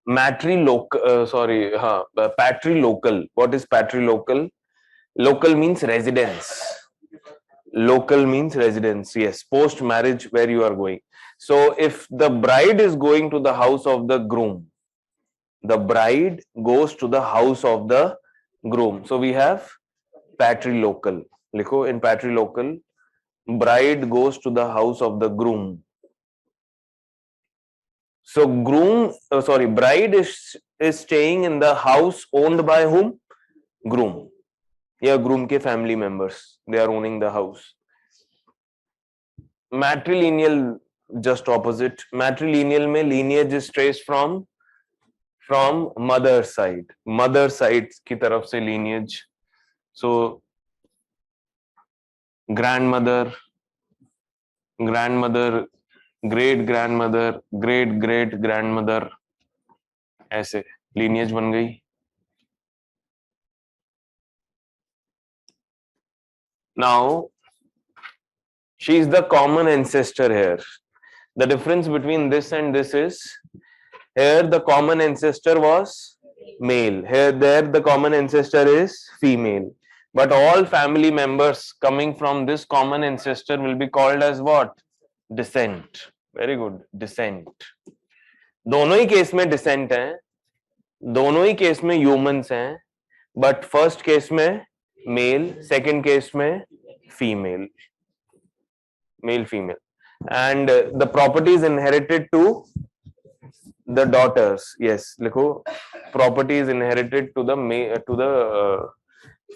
Patrilocal. What is patrilocal? Local means residence. Local means residence. Yes, post marriage where you are going. So if the bride is going to the house of the groom, the bride goes to the house of the groom. So we have patrilocal. Likho, in patrilocal, bride goes to the house of the groom. So bride is staying in the house owned by whom? Groom. Yeah, groom ke family members. They are owning the house. Matrilineal, just opposite. Matrilineal mein lineage is traced from mother side. Mother side ki taraf se lineage. So grandmother, great grandmother, great great grandmother, ऐसे lineage बन गई. Now she is the common ancestor here. The difference between this and this is, here the common ancestor was male, here there the common ancestor is female, but all family members coming from this common ancestor will be called as what? Descent. Very good, descent. दोनों ही case में descent है, दोनों ही case में humans हैं, but first case में male, second case में female, male female, and the property is inherited to the daughters. Yes, लिखो property is inherited to the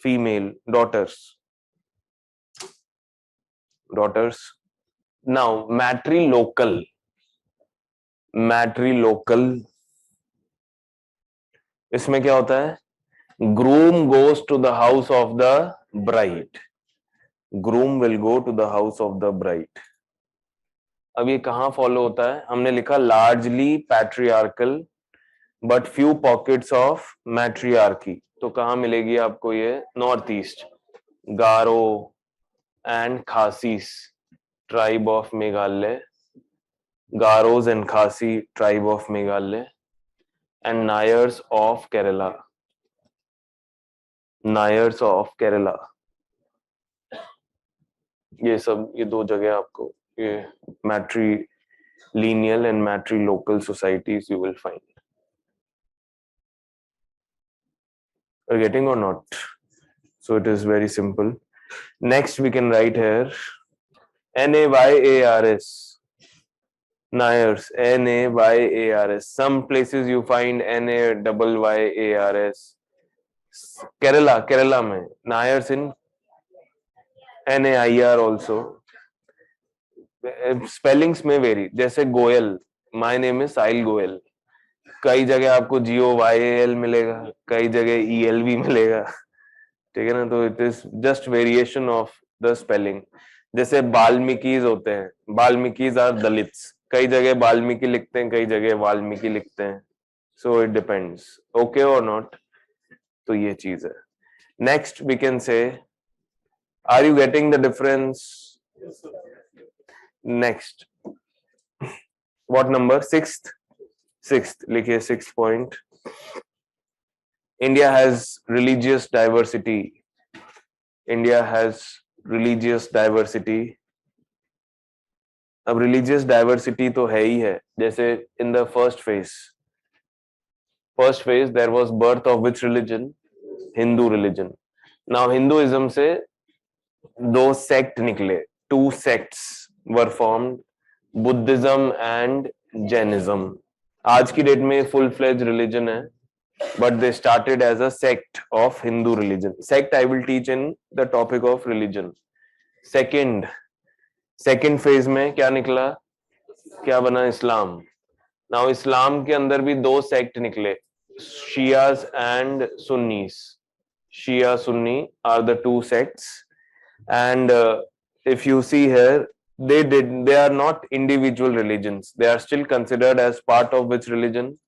female daughters. Now matrilocal इसमें क्या होता है? groom goes to the house of the bride. groom will go to the house of the bride. अब ये कहाँ follow होता है? हमने लिखा largely patriarchal but few pockets of matriarchy. तो कहाँ मिलेगी आपको ये? North east, Garo and Khasis tribe of Meghalaya, Garos and Khasi tribe of Meghalaya, and Nayars of Kerala. Nayars of Kerala. ये सब, ये दो जगह आपको ये matrilineal and matrilocal societies you will find. Are you getting or not? So it is very simple. Next we can write here Nayars. Nayars, Nayars. Some places you find Nayars. Kerala में Nayars in NAIR also. Spellings may vary. जैसे Goyal, my name is Sahil Goel. कई जगह आपको GOYAL मिलेगा, कई जगह EL भी मिलेगा, ठीक है ना? तो it is just variation of the spelling. जैसे बाल्मीकिस होते हैं, बाल्मीकिस आर दलित्स, कई जगह बाल्मीकि लिखते हैं, कई जगह वाल्मीकि लिखते हैं. So it depends. Okay or not? तो ये चीज है. Next we can say, are you getting the difference? Next, what number? Sixth. लिखिए 6th point. India has religious diversity. India has religious diversity. अब religious diversity तो है ही है. जैसे in the first phase there was birth of which religion? Hindu religion. Now Hinduism से दो sect निकले. Two sects were formed, Buddhism and Jainism. आज की डेट में full fledged religion है, but they started as a sect of Hindu religion. Sect I will teach in the topic of religion. Second phase में क्या निकला? क्या बना? इस्लाम. Now इस्लाम के अंदर भी दो sect निकले, Shias and Sunnis. Shia Sunni are the two sects, and if you see here, they are not individual religions. They are still considered as part of which religion?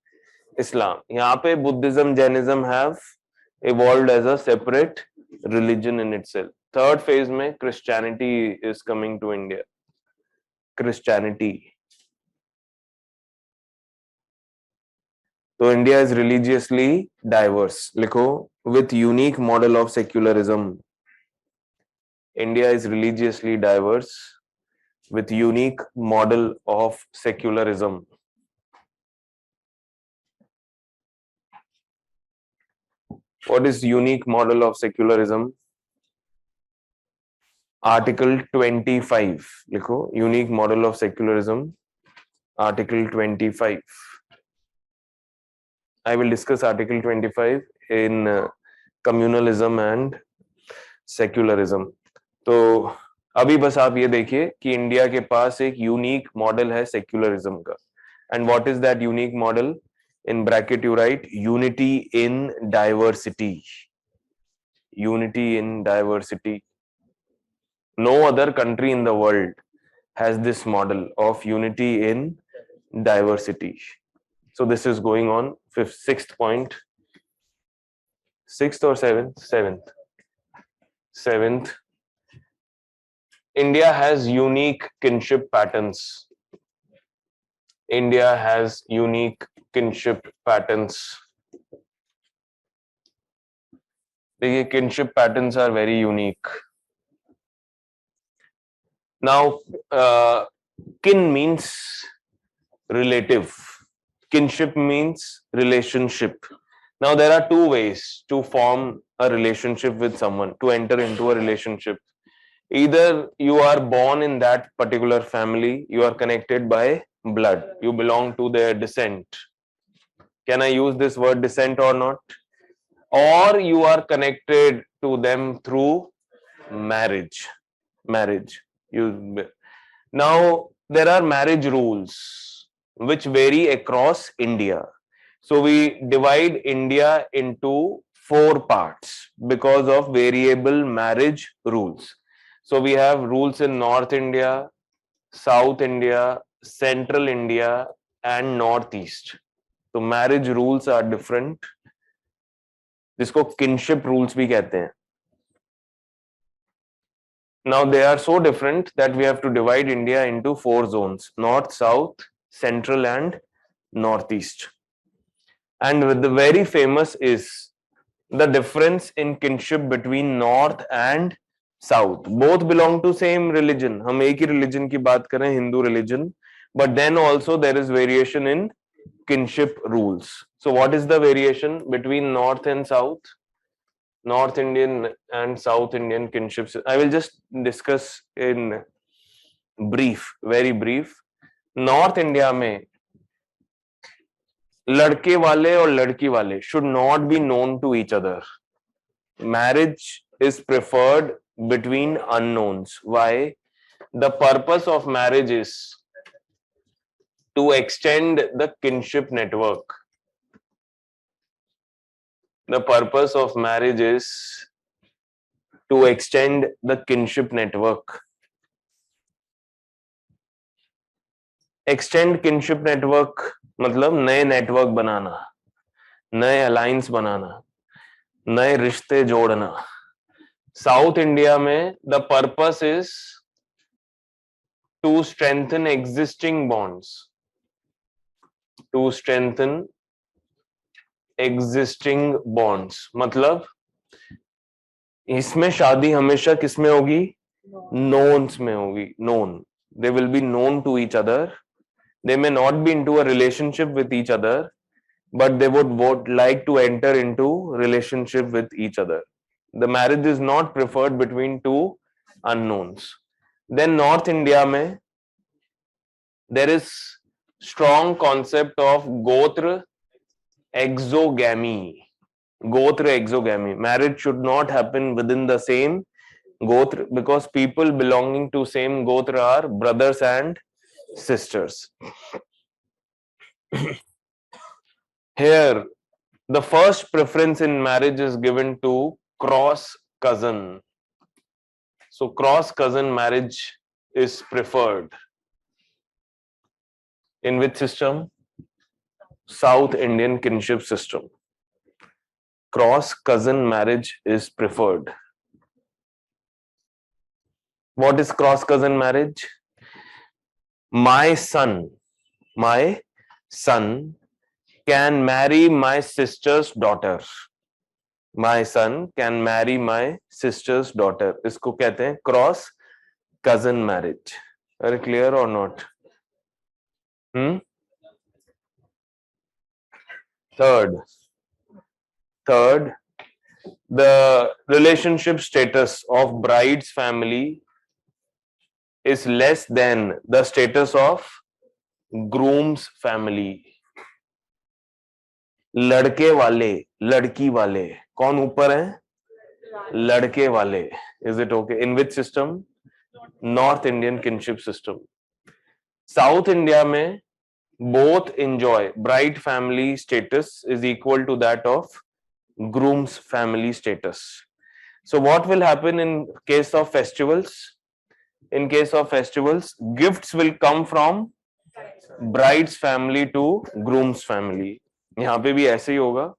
Islam. यहाँ पे Buddhism, Jainism have evolved as a separate religion in itself. Third phase में Christianity is coming to India. Christianity. So India is religiously diverse. लिखो, with unique model of secularism. India is religiously diverse with unique model of secularism. What is unique model of secularism? Article 25. लिखो, unique model of secularism. Article 25. I will discuss Article 25 in communalism and secularism. तो अभी बस आप ये देखिए कि India के पास एक यूनिक मॉडल है सेक्युलरिज्म का. And what is that unique model? In bracket you write unity in diversity. Unity in diversity. No other country in the world has this model of unity in diversity. So this is going on. Sixth point. Sixth or seventh? Seventh. India has unique kinship patterns. India has unique kinship patterns. The kinship patterns are very unique. Now, kin means relative. Kinship means relationship. Now, there are two ways to form a relationship with someone, to enter into a relationship. Either you are born in that particular family, you are connected by blood, you belong to their descent. Can I use this word descent or not? Or you are connected to them through marriage. Marriage. Now, there are marriage rules which vary across India. So we divide India into 4 parts because of variable marriage rules. So we have rules in North India, South India, Central India, and Northeast. So marriage rules are different, जिसको kinship rules भी कहते हैं. Now they are so different that we have to divide India into 4 zones: North, South, Central, and Northeast. And the very famous is the difference in kinship between North and South. Both belong to same religion. हम एक ही religion की बात करें, Hindu religion. But then also there is variation in kinship rules. So what is the variation between North and South? North Indian and South Indian kinships. I will just discuss in brief, very brief. North India में लड़के वाले और लड़की वाले should not be known to each other. Marriage is preferred between unknowns. Why? The purpose of marriage is to extend the kinship network. The purpose of marriage is to extend the kinship network. Extend kinship network मतलब नए network बनाना, नए alliance बनाना, नए रिश्ते जोड़ना. South India में the purpose is to strengthen existing bonds. To strengthen existing bonds. मतलब इसमें शादी हमेशा किसमें होगी? Knowns में होगी. Known. They will be known to each other. They may not be into a relationship with each other, but they would like to enter into relationship with each other. The marriage is not preferred between two unknowns. Then North India में there is strong concept of gotra exogamy. Gotra exogamy. Marriage should not happen within the same gotra because people belonging to same gotra are brothers and sisters. Here, the first preference in marriage is given to cross cousin. So cross cousin marriage is preferred. In which system? South Indian kinship system. Cross cousin marriage is preferred. What is cross cousin marriage? My son can marry my sister's daughter. My son can marry my sister's daughter. इसको कहते हैं cross cousin marriage. Very clear or not? Third, the relationship status of bride's family is less than the status of groom's family. लड़के वाले, लड़की वाले, कौन ऊपर है? लड़के वाले. Is it okay? In which system? North Indian kinship system. South India में both enjoy bride family status is equal to that of groom's family status. So what will happen in case of festivals? In case of festivals, gifts will come from bride's family to groom's family. यहाँ पे भी ऐसे ही होगा.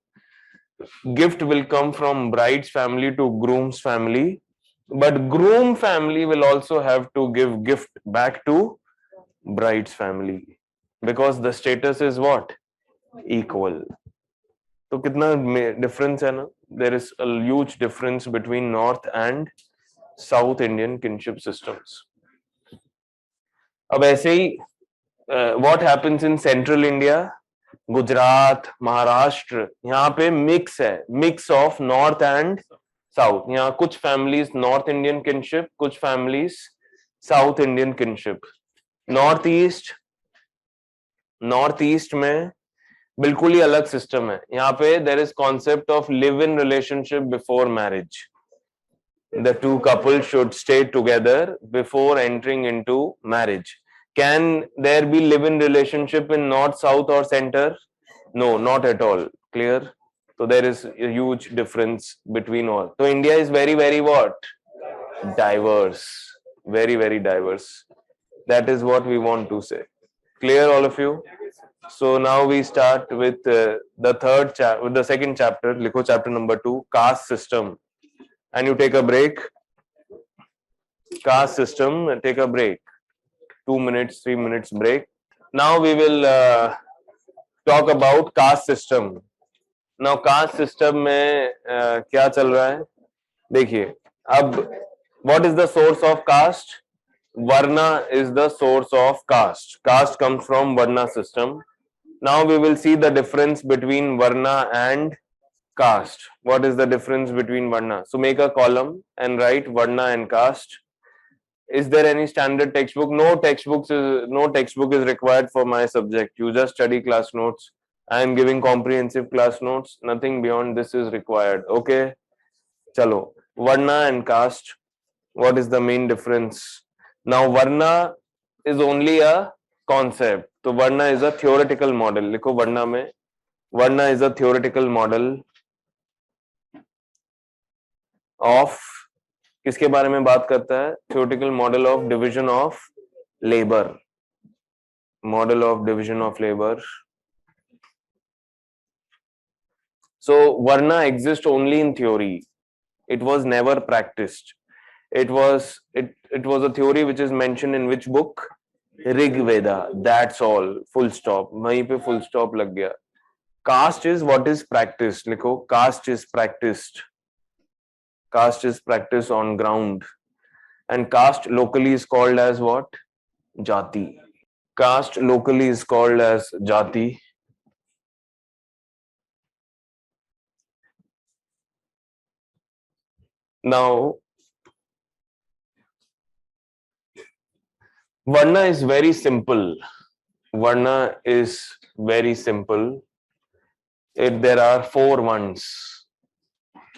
Gift will come from bride's family to groom's family. But groom family will also have to give gift back to bride's family because the status is what? Equal. तो कितना difference है ना? There is a huge difference between North and South Indian kinship systems. अब ऐसे ही what happens in Central India? Gujarat, Maharashtra, यहाँ पे mix है, mix of north and south. यहाँ कुछ फैमिलीज नॉर्थ इंडियन किनशिप, कुछ families south Indian kinship. North east में बिल्कुल ही अलग सिस्टम है. यहाँ पे there is concept of live in relationship before marriage. The two couples should stay together before entering into marriage. Can there be live-in relationship in north, south, or center? No, not at all. Clear? So there is a huge difference between all. So India is very, very what? Diverse. Very, very diverse. That is what we want to say. Clear, all of you? So now we start with the second chapter. Likho chapter number 2, caste system. And you take a break. Caste system, take a break. 2 minutes, 3 minutes break. Now we will talk about caste system. Now caste system में क्या चल रहा है? देखिए, अब what is the source of caste? Varna is the source of caste. Caste comes from Varna system. Now we will see the difference between Varna and caste. What is the difference between Varna? So make a column and write Varna and caste. Is there any standard textbook? No textbook is required for my subject. You just study class notes. I am giving comprehensive class notes. Nothing beyond this is required. Okay? Chalo. Varna and caste. What is the main difference? Now Varna is only a concept. So Varna is a theoretical model. Likho Varna mein. Varna is a theoretical model of किसके बारे में बात करता है? Theoretical model of division of labor. Model of division of labor. So Varna exists only in theory. It was never practiced. It was a theory which is mentioned in which book? Rig Veda. That's all. Full stop. वहीं पे full stop लग गया. Caste is what is practiced. लिखो, caste is practiced. Caste is practiced on ground. And caste locally is called as what? Jati. Caste locally is called as Jati. Now, Varna is very simple. Varna is very simple. There are 4 ones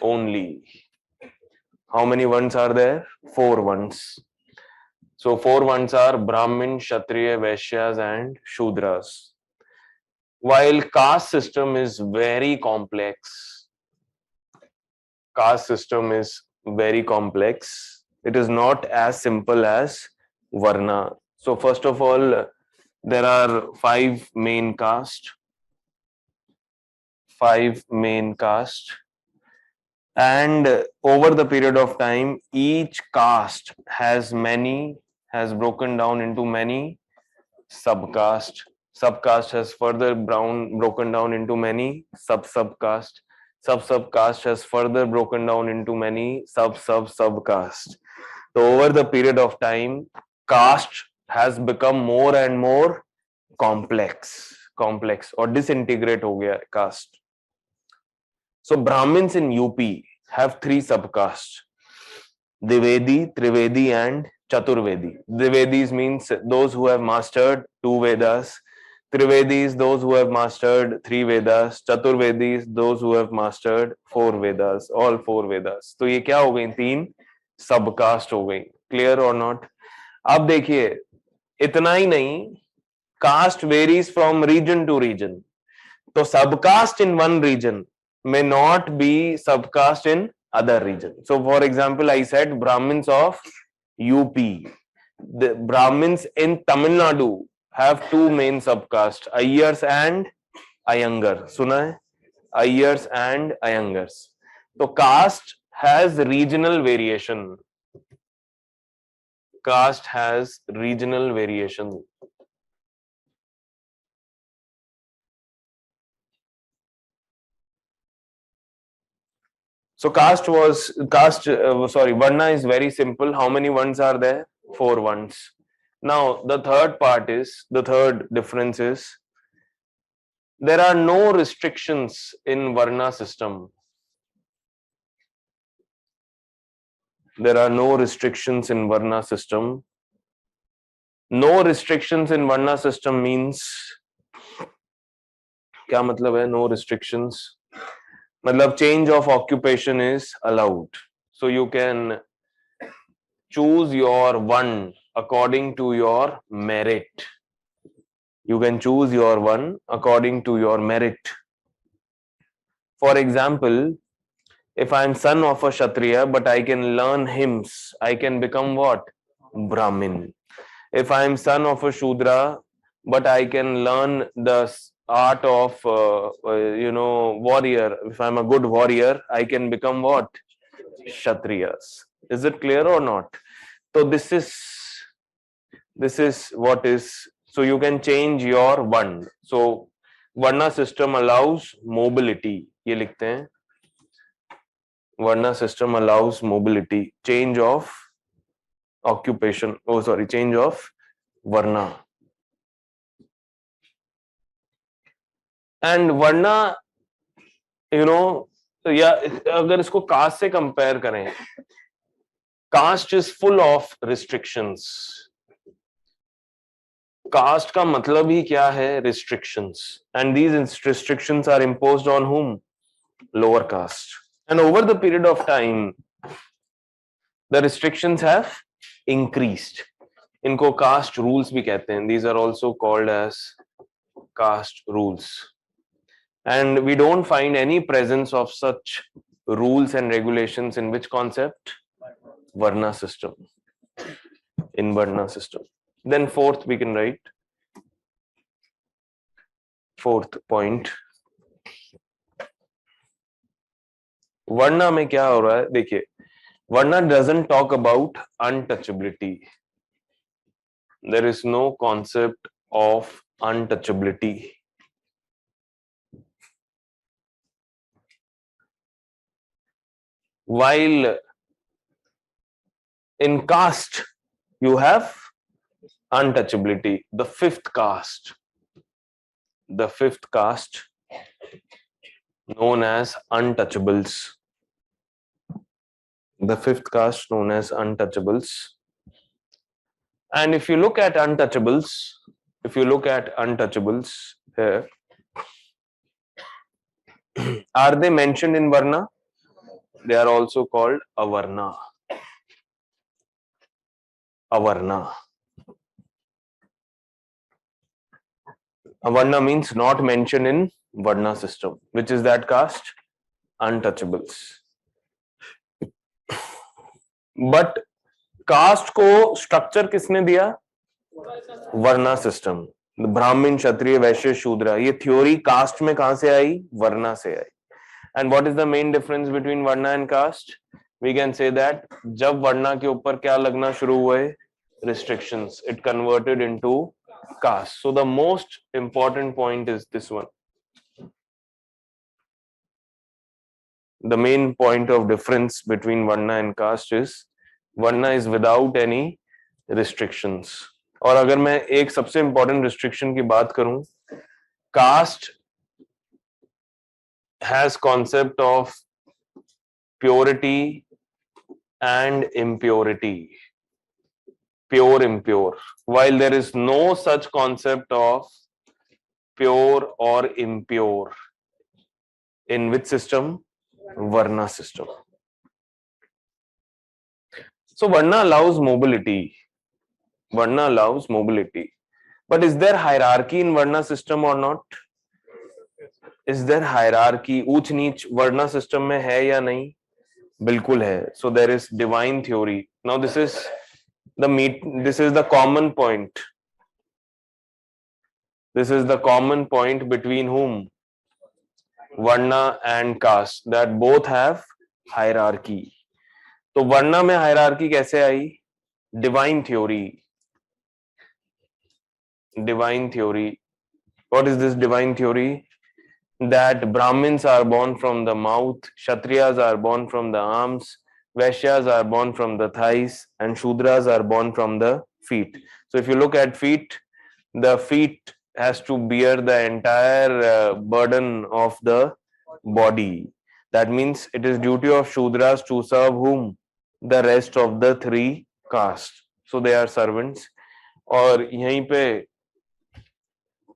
only. How many ones are there? 4 ones. So 4 ones are Brahmin, Kshatriya, Vaishyas and Shudras. While caste system is very complex, it is not as simple as Varna. So first of all, there are 5 main caste. And over the period of time, each caste has broken down into many subcaste. Subcaste has further broken down into many subcaste. Subcaste has further broken down into many subcaste. So over the period of time, caste has become more and more complex or disintegrate हो गया caste. So Brahmins in UP have 3 subcastes: Divedi, Trivedi and Chaturvedi. Divedis means those who have mastered 2 Vedas. Trivedis, those who have mastered 3 Vedas. Chaturvedis, those who have mastered 4 Vedas, all 4 Vedas. तो ये क्या हो गई? 3 subcaste हो गई. Clear or not? अब देखिए, इतना ही नहीं, caste varies from region to region. तो subcaste in one region may not be subcaste in other region. So for example, I said Brahmins of UP. The Brahmins in Tamil Nadu have 2 main subcaste, Iyyars and Iyengar. Suna hai? Iyyars and Iyengars. So caste has regional variation. caste has regional variation. So Varna is very simple. How many ones are there? 4 ones. Now the third difference is there are no restrictions in Varna system. There are no restrictions in Varna system. No restrictions in Varna system means क्या मतलब है no restrictions? मतलब change of occupation is allowed. So you can choose your one according to your merit. You can choose your one according to your merit. For example, if I am son of a Kshatriya, but I can learn hymns, I can become what? Brahmin. If I am son of a Shudra, but I can learn the art of, warrior. If I'm a good warrior, I can become what? Kshatriyas. Is it clear or not? So this is what is. So you can change your one. So Varna system allows mobility. ये लिखते हैं. Varna system allows mobility, change of occupation. Change of Varna. And Varna, या अगर इसको cast से compare करें, caste is full of restrictions. Caste का मतलब ही क्या है? Restrictions. And these restrictions are imposed on whom? Lower caste. And over the period of time, the restrictions have increased. इनको caste rules भी कहते हैं. These are also called as caste rules. And we don't find any presence of such rules and regulations in which concept? Varna system. In Varna system. Then fourth we can write. Fourth point. Varna में क्या हो रहा है? देखिए, Varna doesn't talk about untouchability. There is no concept of untouchability. While in caste, you have untouchability. The fifth caste known as untouchables. The fifth caste known as untouchables. And if you look at untouchables here, are they mentioned in Varna? They are also called Avarna. Avarna. Avarna means not mentioned in Varna system. Which is that caste? Untouchables. But caste को structure किसने दिया? Varna system. ब्राह्मण, क्षत्रिय, वैश्य, शूद्र. ये theory caste में कहां से आई? Varna से आई. And what is the main difference between Varna and caste? We can say that जब Varna के ऊपर क्या लगना शुरू हुए? Restrictions. It converted into caste. So the most important point is this one. The main point of difference between Varna and caste is Varna is without any restrictions. और अगर मैं एक सबसे important restriction की बात करूं, caste has concept of purity and impurity. Pure, impure. While there is no such concept of pure or impure. In which system? Varna system. So Varna allows mobility. Varna allows mobility. But is there hierarchy in Varna system or not? Is there hierarchy? ऊंच नीच Varna system में है या नहीं? बिल्कुल है. So there is divine theory. Now this is the common point. This is the common point between whom? Varna and caste, that both have hierarchy. तो Varna में hierarchy कैसे आई? Divine theory. Divine theory. What is this divine theory? That Brahmins are born from the mouth, Kshatriyas are born from the arms, Vaishyas are born from the thighs, and Shudras are born from the feet. So if you look at feet, the feet has to bear the entire burden of the body. That means it is duty of Shudras to serve whom? The rest of the three castes. So they are servants. और यहीं पे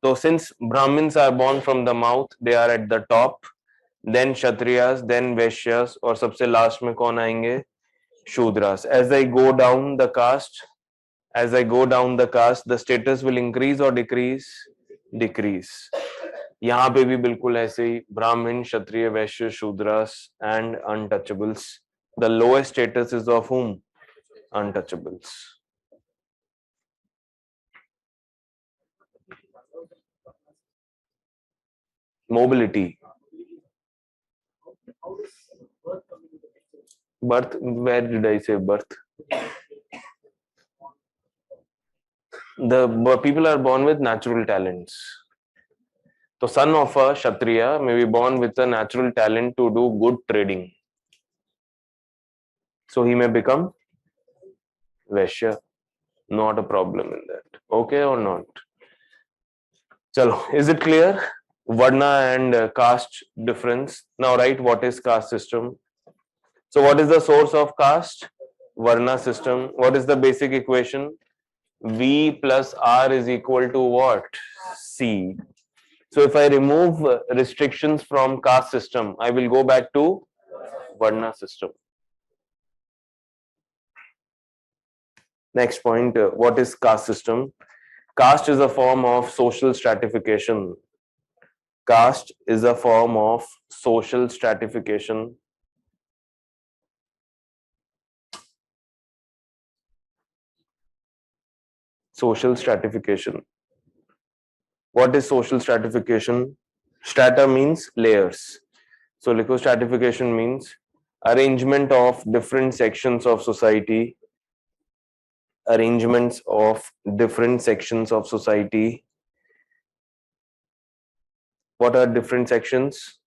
so since Brahmins are born from the mouth, they are at the top, then Kshatriyas, then Vaishyas, और सबसे last में कौन आएंगे? Shudras. As I go down the caste, the status will increase or decrease? Decrease. यहाँ पे भी बिल्कुल ऐसे ही ब्राह्मण, क्षत्रिय, वैश्य, Shudras and untouchables. The lowest status is of whom? Untouchables. Mobility. Birth, where did I say birth? The people are born with natural talents. The son of a Kshatriya may be born with a natural talent to do good trading. So he may become Vaishya. Not a problem in that. Okay or not? Chalo, is it clear? Varna and caste difference. Now write what is caste system. So what is the source of caste? Varna system. What is the basic equation? V plus R is equal to what? C. So if I remove restrictions from caste system, I will go back to Varna system. Next point, what is caste system? Caste is a form of social stratification. Caste is a form of social stratification. Social stratification. What is social stratification? Strata means layers. So stratification means arrangement of different sections of society. Arrangements of different sections of society. What are different sections?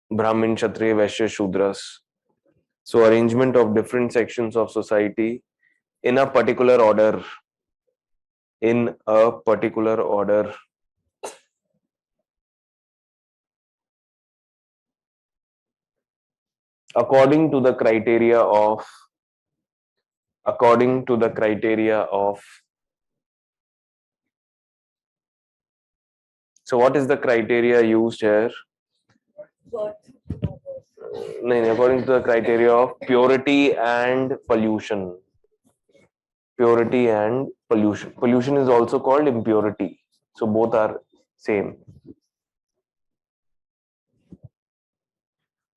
Brahmin, Kshatriya, Vaishya, Shudras. So arrangement of different sections of society in a particular order. In a particular order. According to the criteria of so what is the criteria used here? According to the criteria of purity and pollution. Purity and pollution. Pollution is also called impurity. So both are same.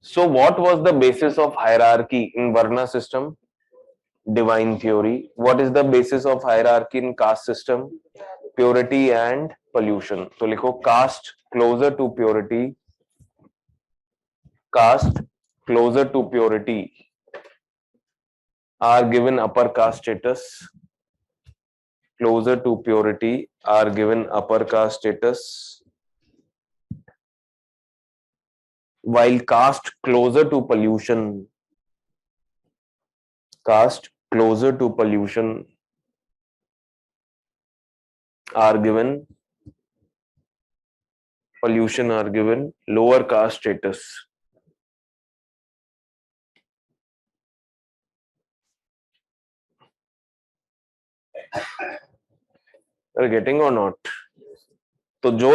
So what was the basis of hierarchy in Varna system? Divine theory. What is the basis of hierarchy in caste system? Purity and pollution. So likho caste closer to purity. Caste closer to purity are given upper caste status. Closer to purity are given upper caste status. While caste closer to pollution are given lower caste status. Are you getting or not? तो जो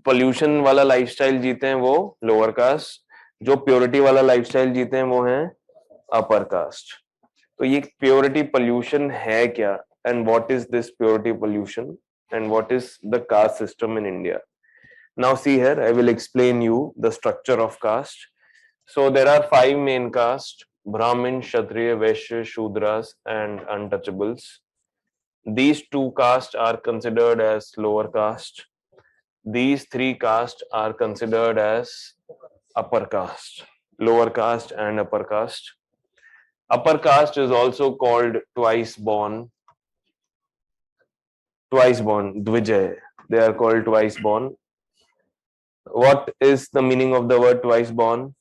pollution वाला lifestyle जीते हैं वो lower caste, जो purity वाला lifestyle जीते हैं वो हैं अपर कास्ट. तो ये प्योरिटी पोल्यूशन है क्या, and what is this purity pollution, and what is the caste system in India? Now see here, I will explain you the structure of caste. So there are 5 main castes: Brahmin, Kshatriya, Vaishya, Shudras and untouchables. These 2 castes are considered as lower caste. These 3 castes are considered as upper caste, lower caste and upper caste. Upper caste is also called twice born. Twice born, Dvijay. They are called twice born. What is the meaning of the word twice born?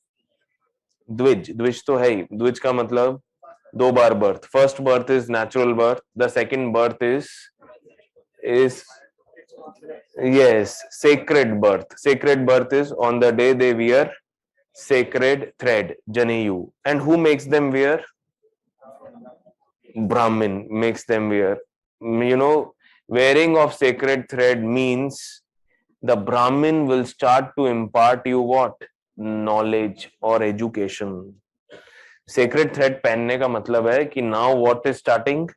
द्विज द्विज तो है ही द्विज का मतलब दो बार birth. First birth is natural birth, the second birth is yes, sacred birth. Sacred birth is on the day they wear sacred thread, janeyu. And who makes them wear? Brahmin makes them wear. You know, wearing of sacred thread means the Brahmin will start to impart you what? Knowledge or education. Sacred thread पहनने का मतलब है कि now what is starting?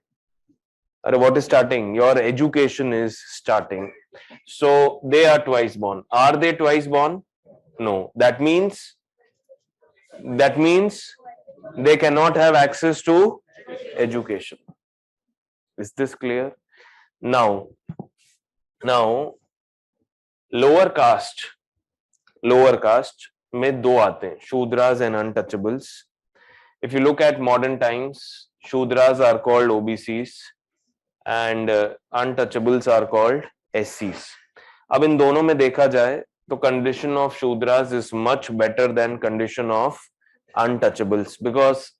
अरे what is starting? Your education is starting. So they are twice born. Are they twice born? No. That means they cannot have access to education. Is this clear? Now lower caste में दो आते हैं, Shudras and untouchables. If you look at modern times, Shudras are called OBCs and untouchables are called SCs. अब इन दोनों में देखा जाए तो condition of Shudras is much better than condition of untouchables because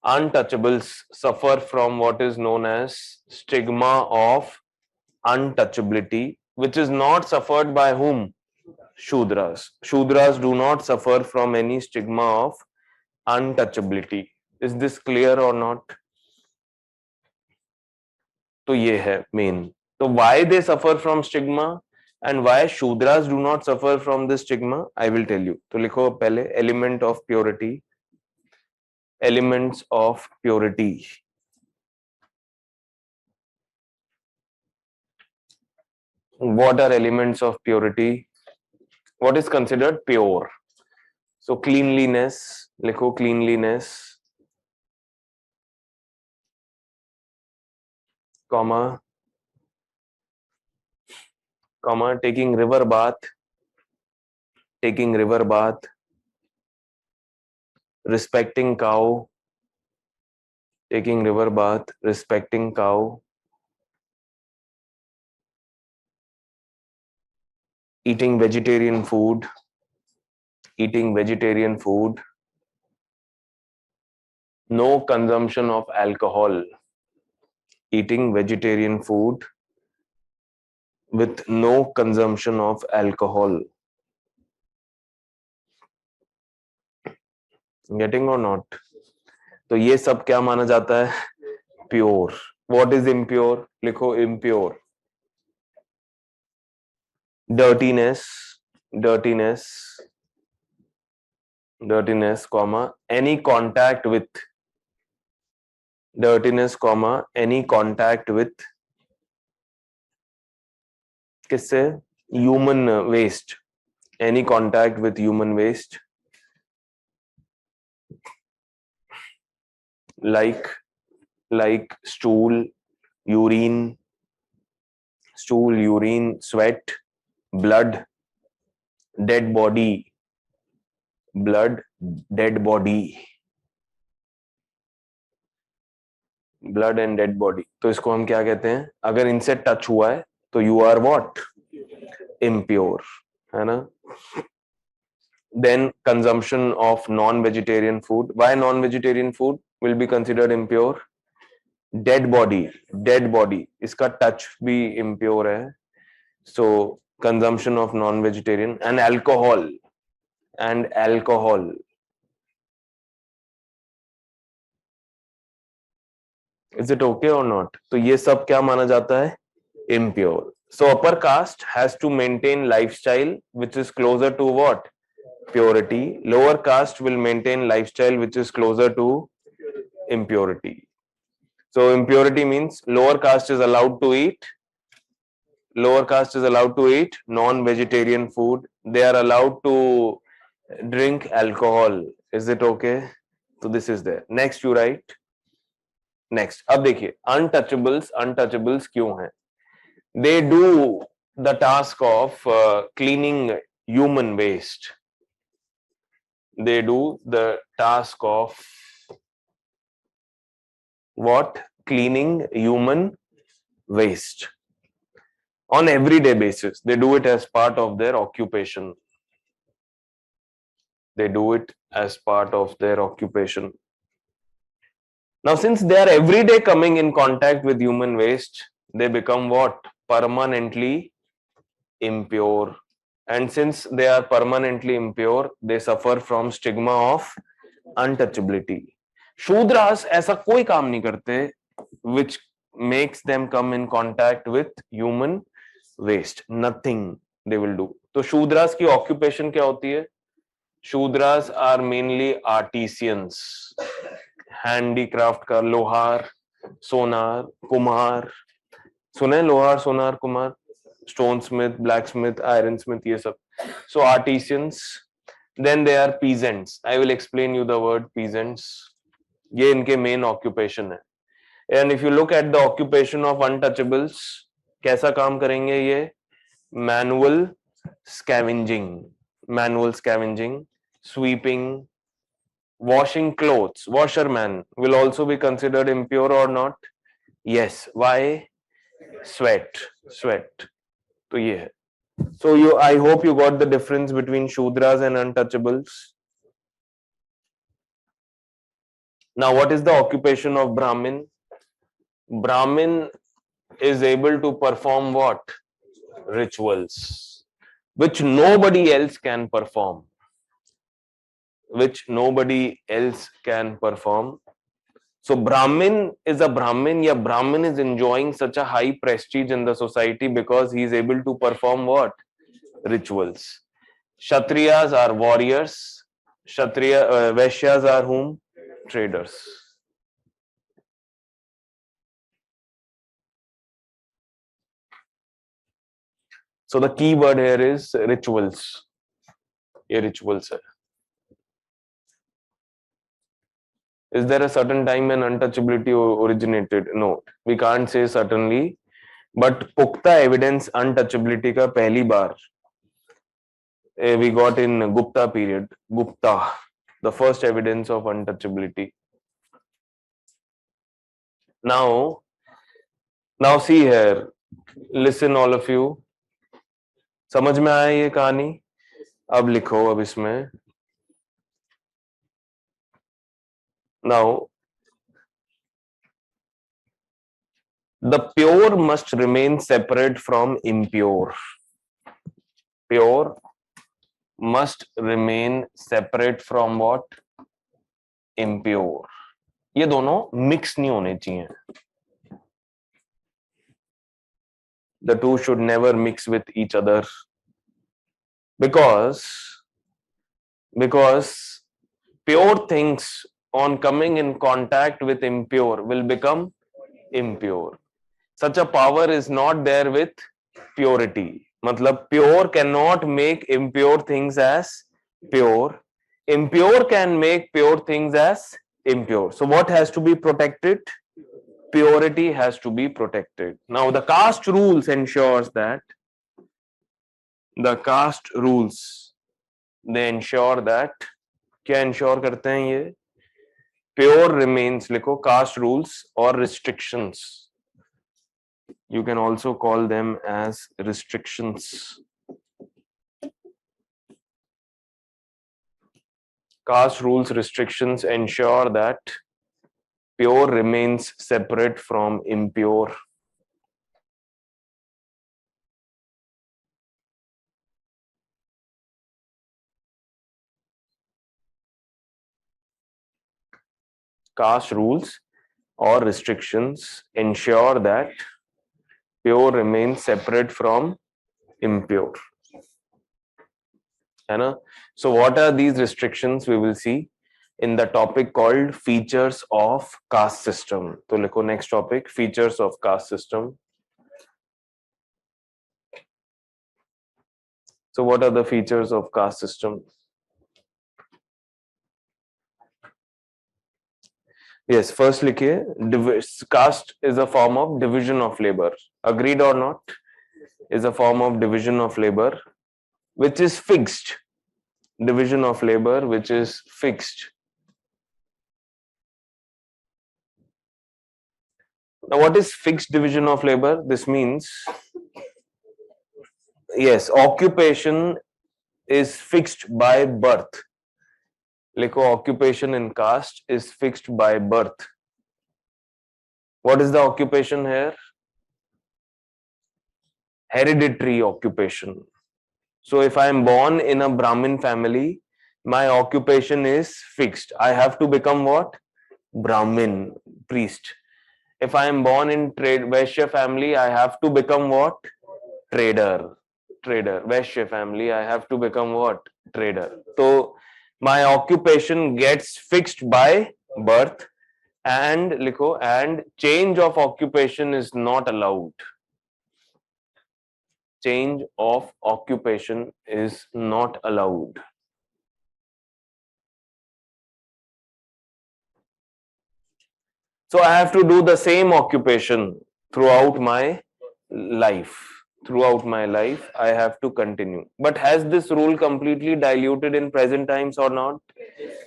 untouchables suffer from what is known as stigma of untouchability, which is not suffered by whom? Shudras. Shudras do not suffer from any stigma of untouchability. Is this clear or not? तो ये है main. तो why they suffer from stigma and why Shudras do not suffer from this stigma, I will tell you. तो लिखो पहले element of purity. Elements of purity. What are elements of purity? What is considered pure? So cleanliness, लिखो cleanliness, comma, taking river bath, respecting cow, taking river bath, respecting cow, eating vegetarian food, no consumption of alcohol, eating vegetarian food with no consumption of alcohol. Getting or not? तो ये सब क्या माना जाता है? Pure. What is impure? लिखो impure. Dirtiness, comma, any contact with, dirtiness, comma, any contact with, किससे? Human waste, any contact with human waste, like stool, urine, sweat, blood, dead body, blood and dead body. तो इसको हम क्या कहते हैं? अगर इनसे टच हुआ है तो you are what? Impure, है ना? Then consumption of non-vegetarian food. Why non-vegetarian food will be considered impure? Dead body, इसका touch भी impure है. So consumption of non-vegetarian and alcohol. Is it okay or not? तो ये सब क्या माना जाता है? Impure. So upper caste has to maintain lifestyle which is closer to what? Purity. Lower caste will maintain lifestyle which is closer to impurity. So impurity means lower caste is allowed to eat non-vegetarian food. They are allowed to drink alcohol. Is it okay? So this is there. Next you write. Next. अब देखिए untouchables क्यों हैं? They do the task of cleaning human waste. They do the task of what? Cleaning human waste on everyday basis. They do it as part of their occupation. They do it as part of their occupation. Now, since they are every day coming in contact with human waste, they become what? Permanently impure. And since they are permanently impure, they suffer from stigma of untouchability. Shudras ऐसा कोई काम नहीं करते which makes them come in contact with human waste. Nothing they will do. तो शूद्रास की occupation क्या होती है? Shudras are mainly artisans. Handicraft का लोहार, सोनार, कुम्हार. सुने लोहार, सोनार, कुम्हार, stone Smith, black Smith, iron Smith, ये सब. So artisans. Then they are peasants. I will explain you the word peasants. ये इनके main occupation है. And if you look at the occupation of untouchables, कैसा काम करेंगे ये? Manual scavenging, manual scavenging, sweeping, washing clothes. Washerman will also be considered impure or not? Yes. Why? Sweat. तो ये है. So I hope you got the difference between Shudras and untouchables. Now, what is the occupation of Brahmin? Brahmin is able to perform what? Rituals, which nobody else can perform. So Brahmin is a Brahmin, yeah, Brahmin is enjoying such a high prestige in the society because he is able to perform what? Rituals. Kshatriyas are warriors. Vaishyas are whom? Traders. So the key word here is rituals. ये rituals है. Is there a certain time when untouchability originated? No, we can't say certainly. But पुख्ता evidence untouchability का पहली बार we got in Gupta period. Gupta, the first evidence of untouchability. Now see here. Listen, all of you. समझ में आया ये कहानी? अब लिखो अब इसमें. Now, the pure must remain separate from impure. Pure must remain separate from what? Impure. ये दोनों mix नहीं होने चाहिए. The two should never mix with each other because pure things on coming in contact with impure will become impure. Such a power is not there with purity. मतलब pure cannot make impure things as pure. Impure can make pure things as impure. So what has to be protected? Purity has to be protected. Now the caste rules ensures that they ensure that क्या ensure करते हैं ये? Pure remains. लिखो caste rules or restrictions. You can also call them as restrictions. Caste rules restrictions ensure that pure remains separate from impure. Caste rules or restrictions ensure that pure remains separate from impure. So what are these restrictions? We will see in the topic called features of caste system. So likho next topic, features of caste system. So what are the features of caste system? Yes, first likhiye, caste is a form of division of labor. Agreed or not? Is a form of division of labor which is fixed. Division of labor which is fixed. Now, what is fixed division of labor? This means, yes, occupation is fixed by birth. Likho, occupation in caste is fixed by birth. What is the occupation here? Hereditary occupation. So if I am born in a Brahmin family, my occupation is fixed. I have to become what? Brahmin, priest. If I am born in trade Vaishya family, I have to become what? Trader. Trader. Vaishya family, I have to become what? Trader. So my occupation gets fixed by birth, and likho, and change of occupation is not allowed. Change of occupation is not allowed. So I have to do the same occupation throughout my life. Throughout my life, I have to continue. But has this rule completely diluted in present times or not?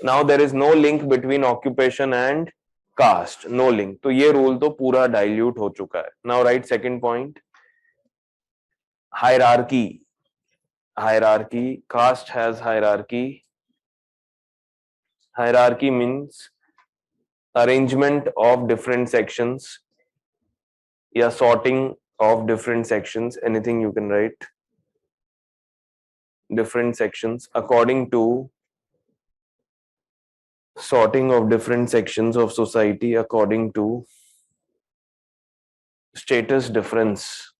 Now there is no link between occupation and caste. No link. तो ये rule तो पूरा dilute हो चुका है. Now write second point. Hierarchy. Hierarchy. Caste has hierarchy. Hierarchy means arrangement of different sections. Yeah, sorting of different sections. Anything you can write. Different sections according to sorting of different sections of society according to status difference.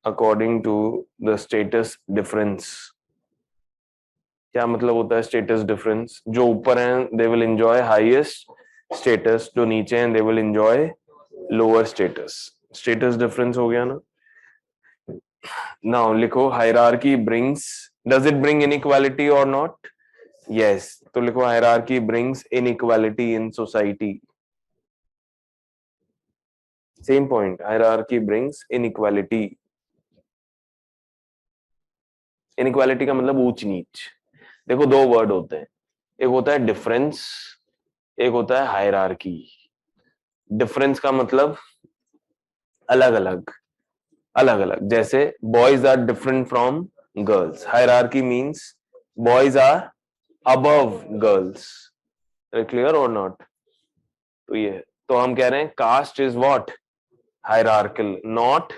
According to the status difference. क्या मतलब होता है status difference? जो ऊपर हैं they will enjoy highest status, जो नीचे हैं they will enjoy lower status. Status difference हो गया ना? Now लिखो hierarchy brings, does it bring inequality or not? Yes. तो लिखो hierarchy brings inequality in society. Same point. Hierarchy brings inequality. Inequality का मतलब ऊंच नीच. देखो दो वर्ड होते हैं. एक होता है डिफरेंस, एक होता है हायरार्की. डिफरेंस का मतलब अलग अलग, अलग अलग. जैसे boys are different from girls. Hierarchy means boys are above girls. Clear और नॉट? तो ये तो हम कह रहे हैं caste is what? Hierarchical, not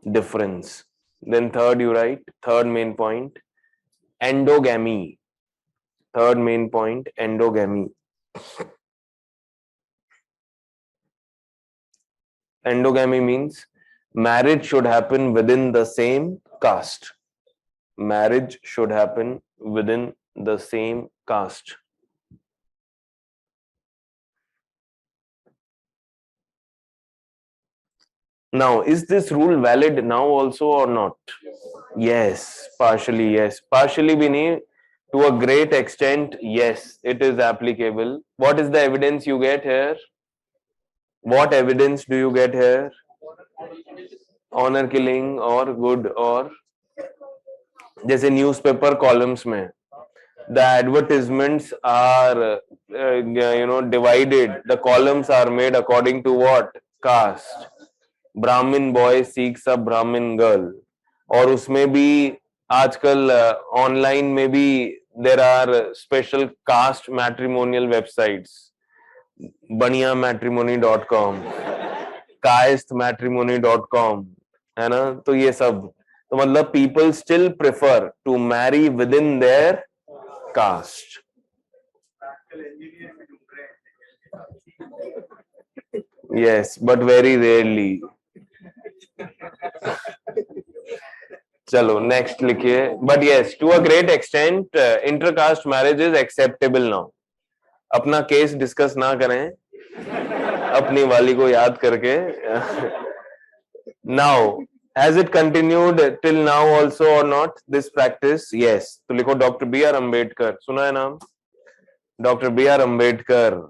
difference. Then third you write, third main point, endogamy. Third main point, endogamy. Endogamy means marriage should happen within the same caste. Marriage should happen within the same caste. Now, is this rule valid now also or not? Yes, partially yes. Partially भी नहीं, to a great extent, yes, it is applicable. What is the evidence you get here? What evidence do you get here? Honor killing or good or जैसे newspaper columns में the advertisements are divided, the columns are made according to what? Caste. Brahmin boy seeks a Brahmin girl. और उसमें भी आजकल online में भी there are special caste matrimonial websites. baniyamatrimony.com, castematrimony.com, है ना? तो ये सब तो मतलब people still prefer to marry within their caste. Yes, but very rarely. चलो नेक्स्ट लिखिए. But yes, to a great extent intercaste marriage is acceptable now. अपना केस डिस्कस ना करें अपनी वाली को याद करके. Now has it continued till now also और नॉट दिस प्रैक्टिस? यस. तो लिखो डॉक्टर बी आर अम्बेडकर. सुना है नाम? Doctor B R Ambedkar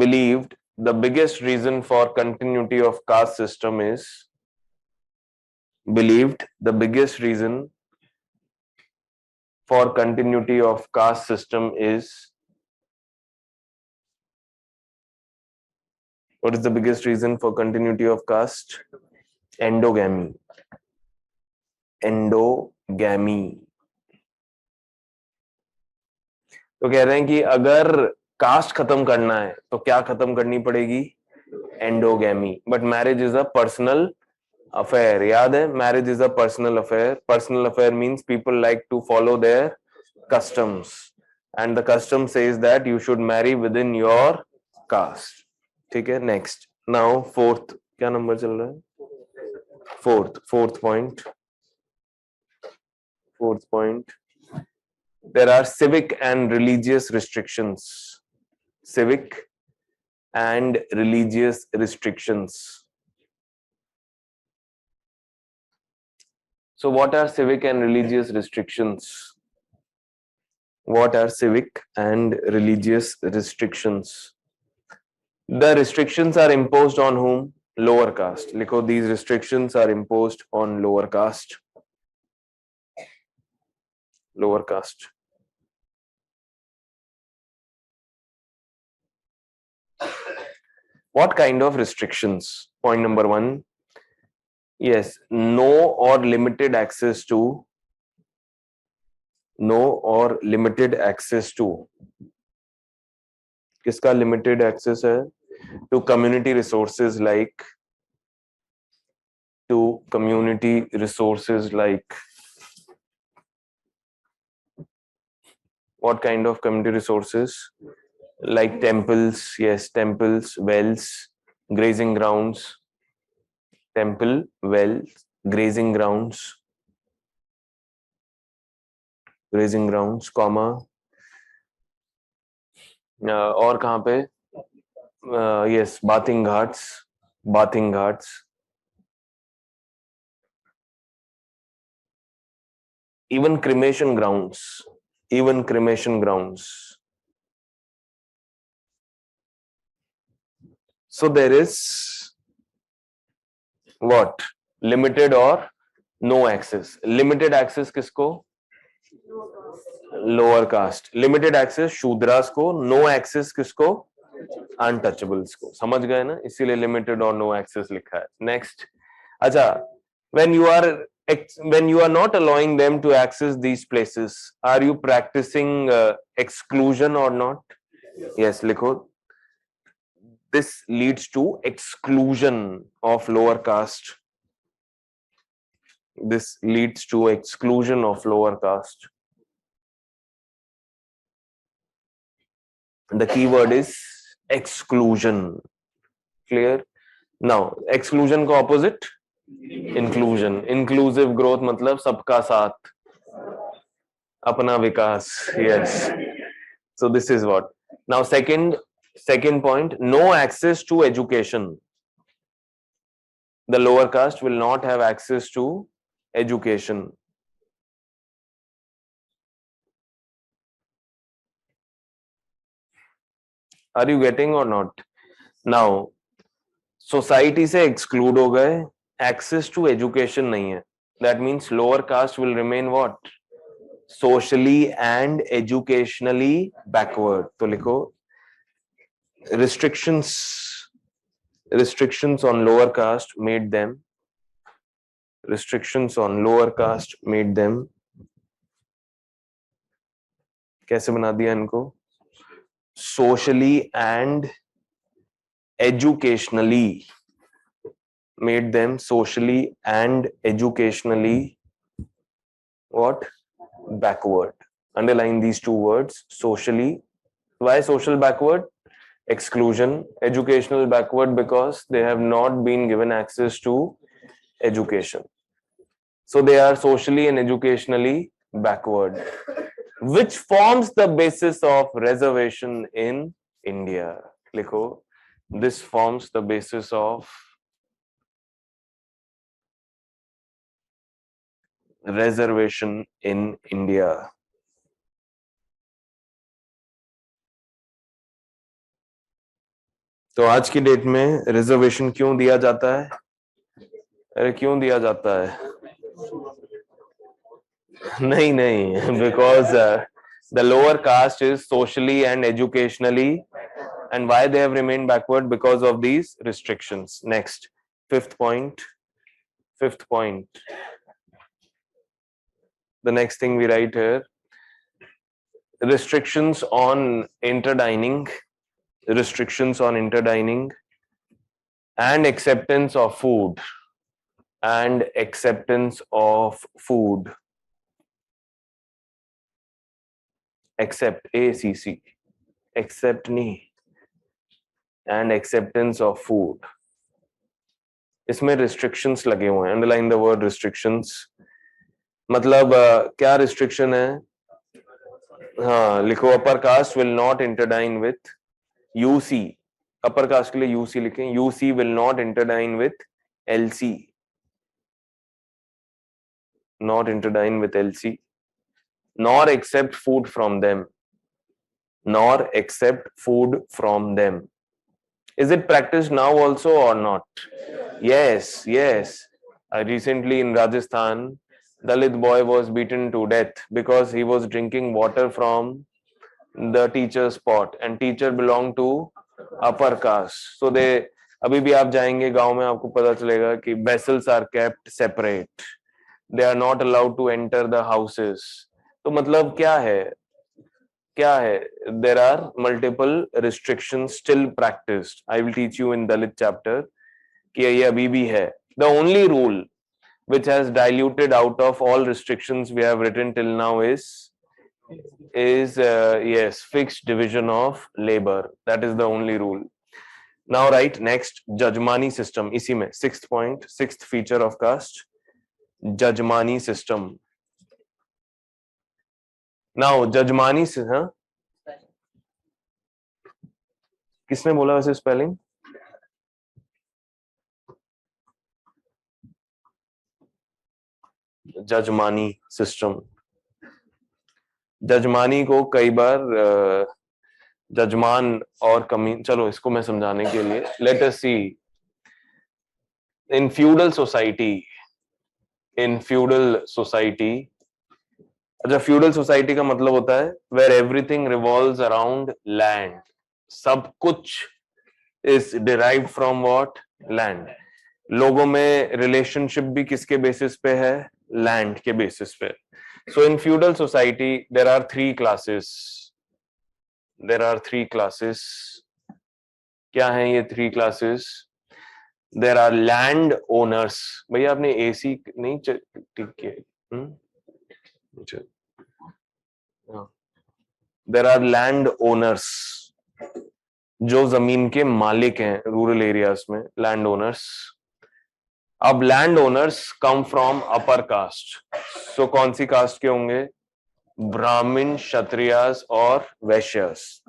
believed the biggest reason for continuity of caste system is believed the biggest reason for continuity of caste system is What is the biggest reason for continuity of caste? Endogamy. Endogamy. तो कह रहे हैं कि अगर cast खत्म करना है तो क्या खत्म करनी पड़ेगी? Endogamy. But marriage is a personal affair. याद है, marriage is a personal affair. Personal affair means people like to follow their customs and the custom says that you should marry within your caste. ठीक है. Next. Now fourth. क्या number चल रहा है? Fourth point. There are civic and religious restrictions. Civic and religious restrictions. So what are civic and religious restrictions? What are civic and religious restrictions? The restrictions are imposed on whom? Lower caste. लिखो, these restrictions are imposed on lower caste. Lower caste. What kind of restrictions? Point number 1. Yes, no or limited access to. No or limited access to. किसका limited access है? To community resources like. To community resources like. What kind of community resources? Like temples. Yes, temples, wells, grazing grounds. Temple, wells, grazing grounds. Grazing grounds, comma. और कहाँ पे? Yes, bathing ghats. Bathing ghats. Even cremation grounds. Even cremation grounds. So there is what? Limited or no access. Limited access किसको? Lower caste. Limited access Shudras को. No access किसको? Untouchables को. समझ गए ना? इसीलिए limited और no access लिखा है. Next. अच्छा, when you are not allowing them to access these places, are you practicing exclusion or not? Yes, लिखो. This leads to exclusion of lower caste. This leads to exclusion of lower caste. The key word is exclusion. Clear? Now, exclusion को opposite? Inclusion. Inclusive growth मतलब सबका साथ, अपना विकास. Yes. So this is what. Now second point, no access to education. The lower caste will not have access to education. Are you getting or not? Now, society से exclude हो गए, access to education नहीं है. That means lower caste will remain what? Socially and educationally backward. तो लिखो, restrictions on lower caste made them. Restrictions on lower caste made them. कैसे बना दिया इनको? Socially and educationally. Made them socially and educationally what? Backward. Underline these two words. Socially. Why social backward? Exclusion. Educational backward because they have not been given access to education. So they are socially and educationally backward. Which forms the basis of reservation in India? Likho, this forms the basis of reservation in India. तो आज की date में reservation क्यों दिया जाता है? अरे क्यों दिया जाता है? नहीं, because the lower caste is socially and educationally and why they have remained backward? Because of these restrictions. Next, fifth point. The next thing we write here, restrictions on interdining and acceptance of food accept accept नहीं and acceptance of food. इसमें restrictions लगे हुए हैं, underline the word restrictions. मतलब क्या restriction है? हाँ, लिखो upper caste will not interdine with UC. upper caste के लिए UC लिखें. UC will not interdine with LC. Not interdine with LC. Nor accept food from them. Is it practiced now also or not? Yes. Recently in Rajasthan, Dalit boy was beaten to death because he was drinking water from the teacher's pot, and teacher belonged to upper caste. So they, अभी भी आप जाएंगे गांव में, आपको पता चलेगा कि vessels are kept separate. They are not allowed to enter the houses. तो मतलब क्या है? There are multiple restrictions still practiced. I will teach you in Dalit chapter कि ये अभी भी है. The only rule which has diluted out of all restrictions we have written till now is yes, fixed division of labor. That is the only rule. Now write next, Jajmani system. इसी में sixth point, sixth feature of caste, Jajmani system. Now Jajmani system, किसने बोला वैसे spelling? जजमानी system. जजमानी को कई बार जजमान और कमी, चलो इसको मैं समझाने के लिए, let us see. In feudal society, अच्छा फ्यूडल सोसाइटी का मतलब होता है where everything revolves around land. सब कुछ is derived from what? Land. लोगों में रिलेशनशिप भी किसके बेसिस पे है? लैंड के बेसिस पे. So in feudal society there are three classes. क्या हैं ये three classes? There are land owners. भैया आपने एसी नहीं ठीक किया? देयर आर लैंड ओनर्स, जो जमीन के मालिक हैं रूरल एरियाज में, लैंड ओनर्स. अब land owners come from upper caste. So कौन सी कास्ट के होंगे? ब्राह्मण, क्षत्रियास और Vaishyas.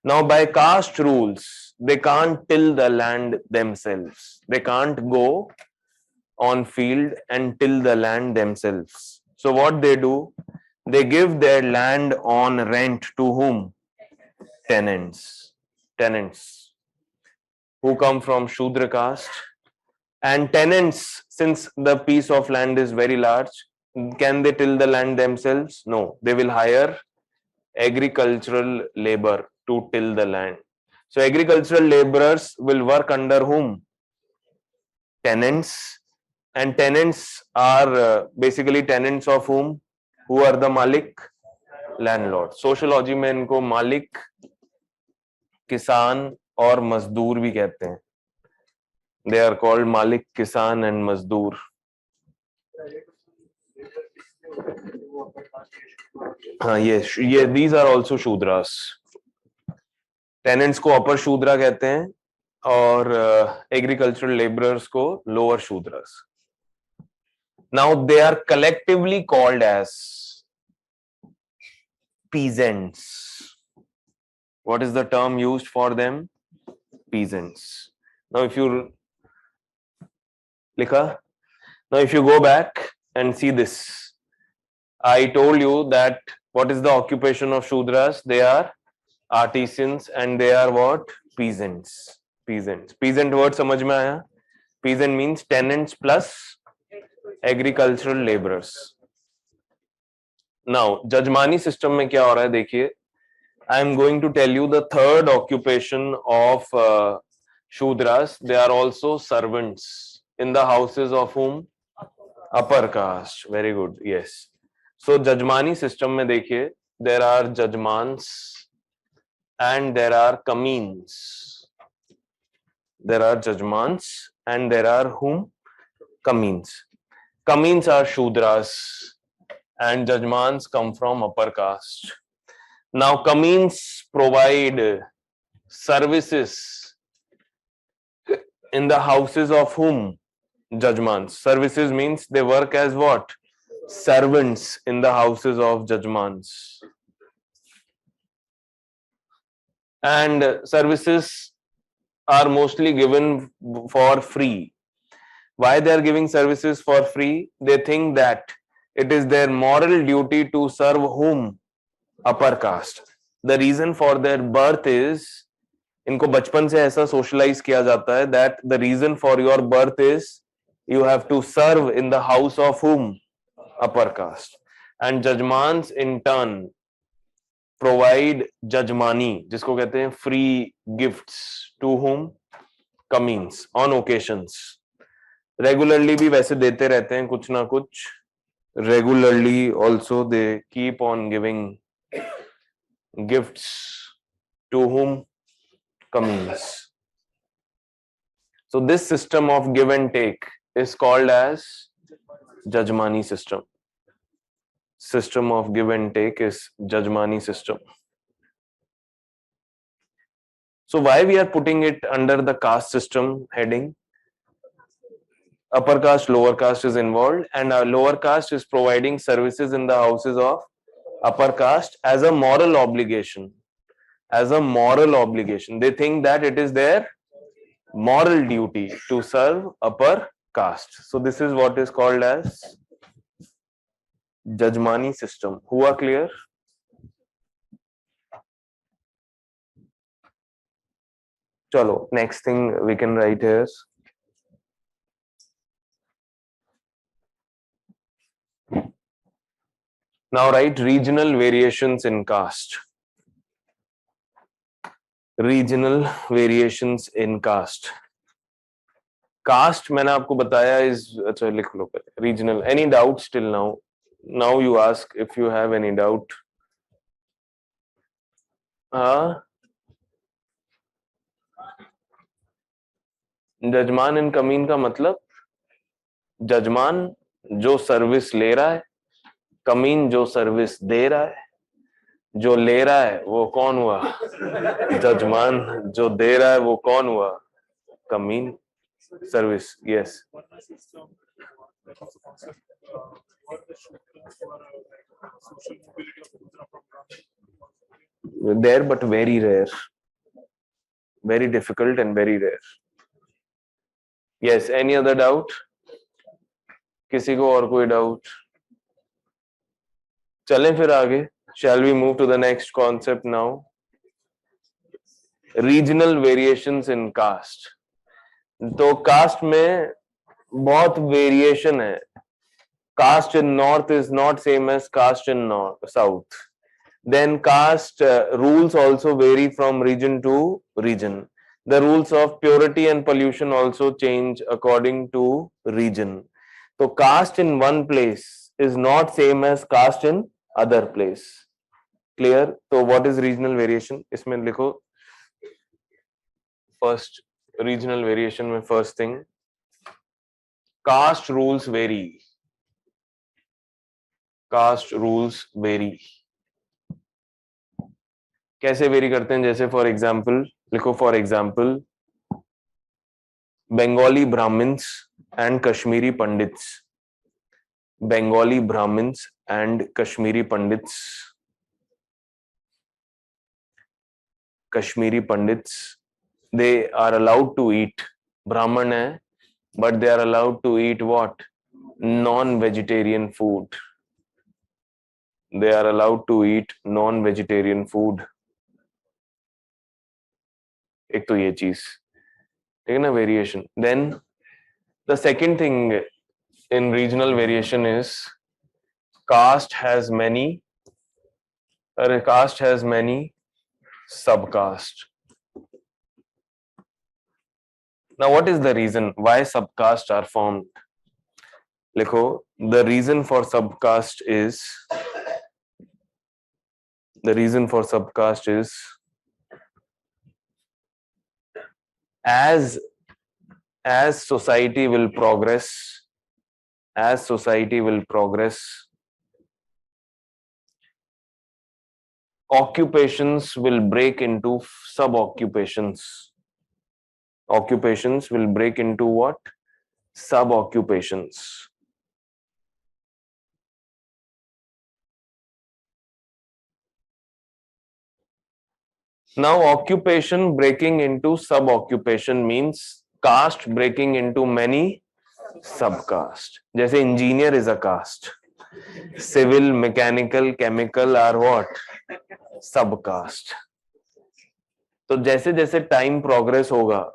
Now by caste rules they can't till the land themselves. They can't go on field and till the land themselves. So what they do, they give their land on rent to whom? Tenants who come from Shudra caste. And tenants, since the piece of land is very large, can they till the land themselves? No, they will hire agricultural labor to till the land. So agricultural laborers will work under whom? Tenants. And tenants are basically tenants of whom? Who are the malik? Landlord. Sociology में इनको मालिक, किसान और मजदूर भी कहते हैं. They are called malik, kisan and mazdoor. हाँ, ये these are also shudras. Tenants को अपर शूद्रा कहते हैं और एग्रीकल्चरल लेबरर्स को lower shudras. Now they are collectively called as peasants. What is the term used for them? Peasants. Now if you likha, now if you go back and see this, I told you that what is the occupation of shudras? They are artisans and they are what? Peasants. Peasant word समझ में आया? Peasant means tenants plus agricultural laborers. Now jajmani system में क्या हो रहा है देखिए. I'm going to tell you the third occupation of Shudras. They are also servants in the houses of whom? Upper caste. Very good. Yes. So Jajmani system में देखिए, there are Jajmans and there are Kamins. There are Jajmans and there are whom? Kamins. Kamins are Shudras and Jajmans come from upper caste. Now Kamins provide services in the houses of whom? Jajmans. Services means they work as what? Servants in the houses of Jajmans. And services are mostly given for free. Why they are giving services for free? They think that it is their moral duty to serve whom? Upper caste. The reason for their birth is, इनको बचपन से ऐसा socialise किया जाता है that the reason for your birth is you have to serve in the house of whom? Upper caste. And Jajmans in turn provide Jajmani, जिसको कहते हैं free gifts to whom? Kamins on occasions. Regularly भी वैसे देते रहते हैं कुछ ना कुछ. Regularly also they keep on giving gifts to whom? Kamins. So this system of give and take is called as Jajmani system. System of give and take is Jajmani system. So why we are putting it under the caste system heading? Upper caste, lower caste is involved, and our lower caste is providing services in the houses of upper caste as a moral obligation. As a moral obligation. They think that it is their moral duty to serve upper caste. So this is what is called as Jajmani system. Hua clear? Chalo, next thing we can write here is now write regional variations in caste. Regional variations in caste. Caste मैंने आपको बताया is अच्छा लिख लो पहले. Regional. Any doubts till now? Now you ask if you have any doubt. जजमान इन कमीन का मतलब जजमान जो सर्विस ले रहा है, कमीन जो सर्विस दे रहा है. जो ले रहा है वो कौन हुआ? जजमान. जो दे रहा है वो कौन हुआ? कमीन. Service. Yes. There, but very rare. Very difficult and very rare. Yes. Any other doubt? किसी को और कोई doubt? चलें फिर आगे. Shall we move to the next concept now? Regional variations in caste. तो caste में बहुत variation है. Caste in north is not same as caste in south. Then caste rules also vary from region to region. The rules of purity and pollution also change according to region. So caste in one place is not same as caste in other place. Clear? So what is regional variation? इसमें लिखो first regional variation में first thing. Caste rules vary. Caste rules vary. कैसे vary करते हैं? जैसे for example लिखो, for example Bengali Brahmins and Kashmiri Pandits. Bengali Brahmins and Kashmiri Pandits. Kashmiri Pandits, they are allowed to eat. ब्राह्मण है, but they are allowed to eat what? Non-vegetarian food. They are allowed to eat non-vegetarian food. एक तो ये चीज ठीक है ना, variation. Then the second thing in regional variation is caste has many subcaste. Now, what is the reason why subcaste are formed? Likho, the reason for subcaste is as society will progress, occupations will break into sub occupations. Occupations will break into what? Sub occupations. Now, occupation breaking into sub occupation means caste breaking into many subcaste. जैसे engineer is a caste, civil, mechanical, chemical are what? Subcaste. तो जैसे जैसे time progress होगा,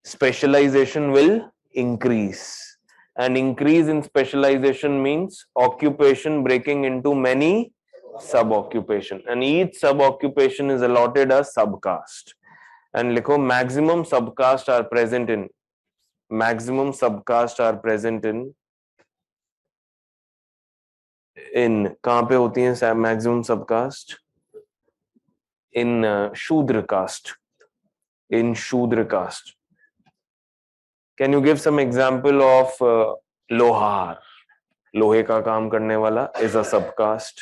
specialization will increase, and increase in specialization means occupation breaking into many sub occupation, and each sub occupation is allotted a subcaste. And likho, maximum subcaste are present in कहां पे होती हैं maximum subcaste? In Shudra caste. Can you give some example of lohar? लोहे का काम करने वाला is a subcaste.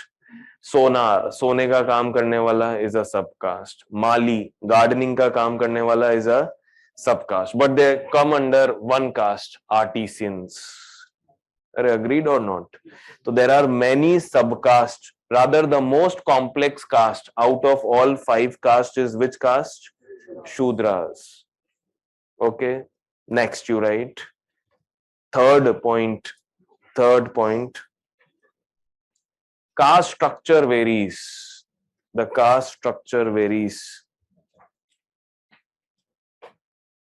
सोनार, सोने का काम करने वाला is a subcaste. Mali, gardening का काम करने वाला is a subcaste. But they come under one caste, artisans. Are you agreed or not? So there are many subcaste. Rather, the most complex caste out of all 5 castes is which caste? Shudras. Okay. Next, you write. Third point. Caste structure varies. The caste structure varies.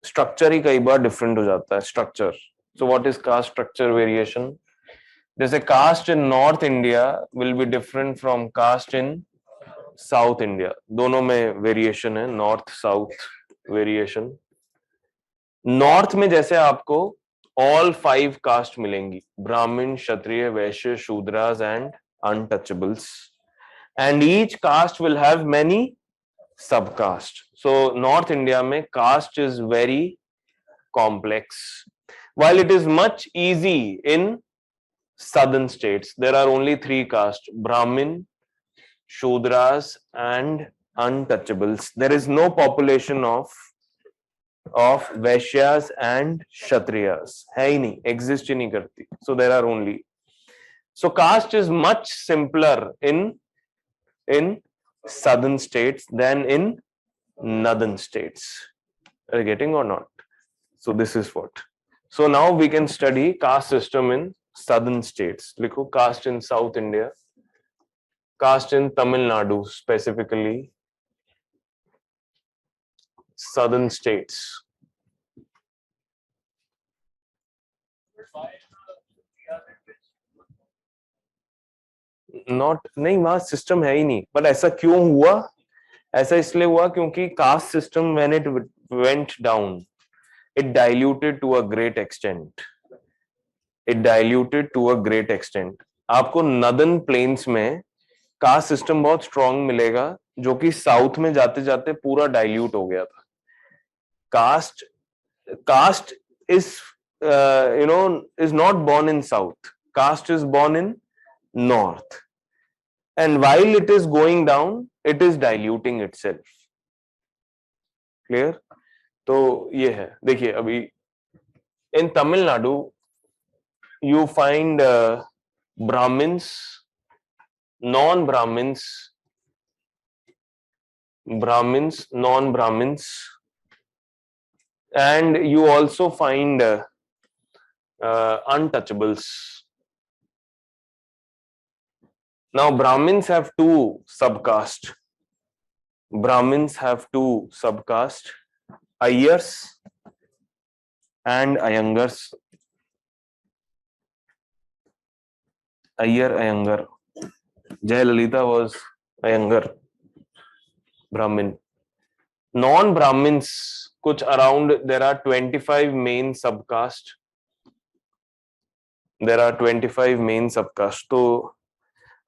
Structure ही कई बार different हो जाता है. Structure. So what is caste structure variation? जैसे caste in North India will be different from caste in South India. दोनों में variation है. North South variation. North में जैसे आपको all 5 caste मिलेंगी. Brahmin, Kshatriya, Vaishya, Shudras and untouchables. And each caste will have many subcaste. So North India mein caste is very complex. While it is much easy in southern states, there are only 3 castes: Brahmin, Shudras and untouchables. There is no population of Vaishyas and Kshatriyas. है ही नहीं, exist ही नहीं करती. So there are only. So caste is much simpler in southern states than in northern states. Are you getting or not? So this is what. So now we can study caste system in southern states. Likho caste in South India, caste in Tamil Nadu, specifically southern states. Not नहीं, वहां system है ही नहीं. But ऐसा क्यों हुआ? ऐसा इसलिए हुआ क्योंकि caste system when it went down, it diluted to a great extent. आपको नदर्न प्लेन्स में कास्ट सिस्टम बहुत स्ट्रॉन्ग मिलेगा, जो कि साउथ में जाते जाते पूरा डाइल्यूट हो गया था. Caste is is not born in south. Caste is born in north, and while it is going down, it is diluting itself. Clear? तो ये है. देखिए अभी इन Tamil Nadu you find Brahmins, non-Brahmins, non-Brahmins, and you also find untouchables. Now Brahmins have 2 subcaste. Iyyars and Iyengars. Iyer, Iyengar. Jayalalitha was Iyengar. Brahmin. Non-Brahmins कुछ around there are 25 main subcaste. There are 25 main subcaste. तो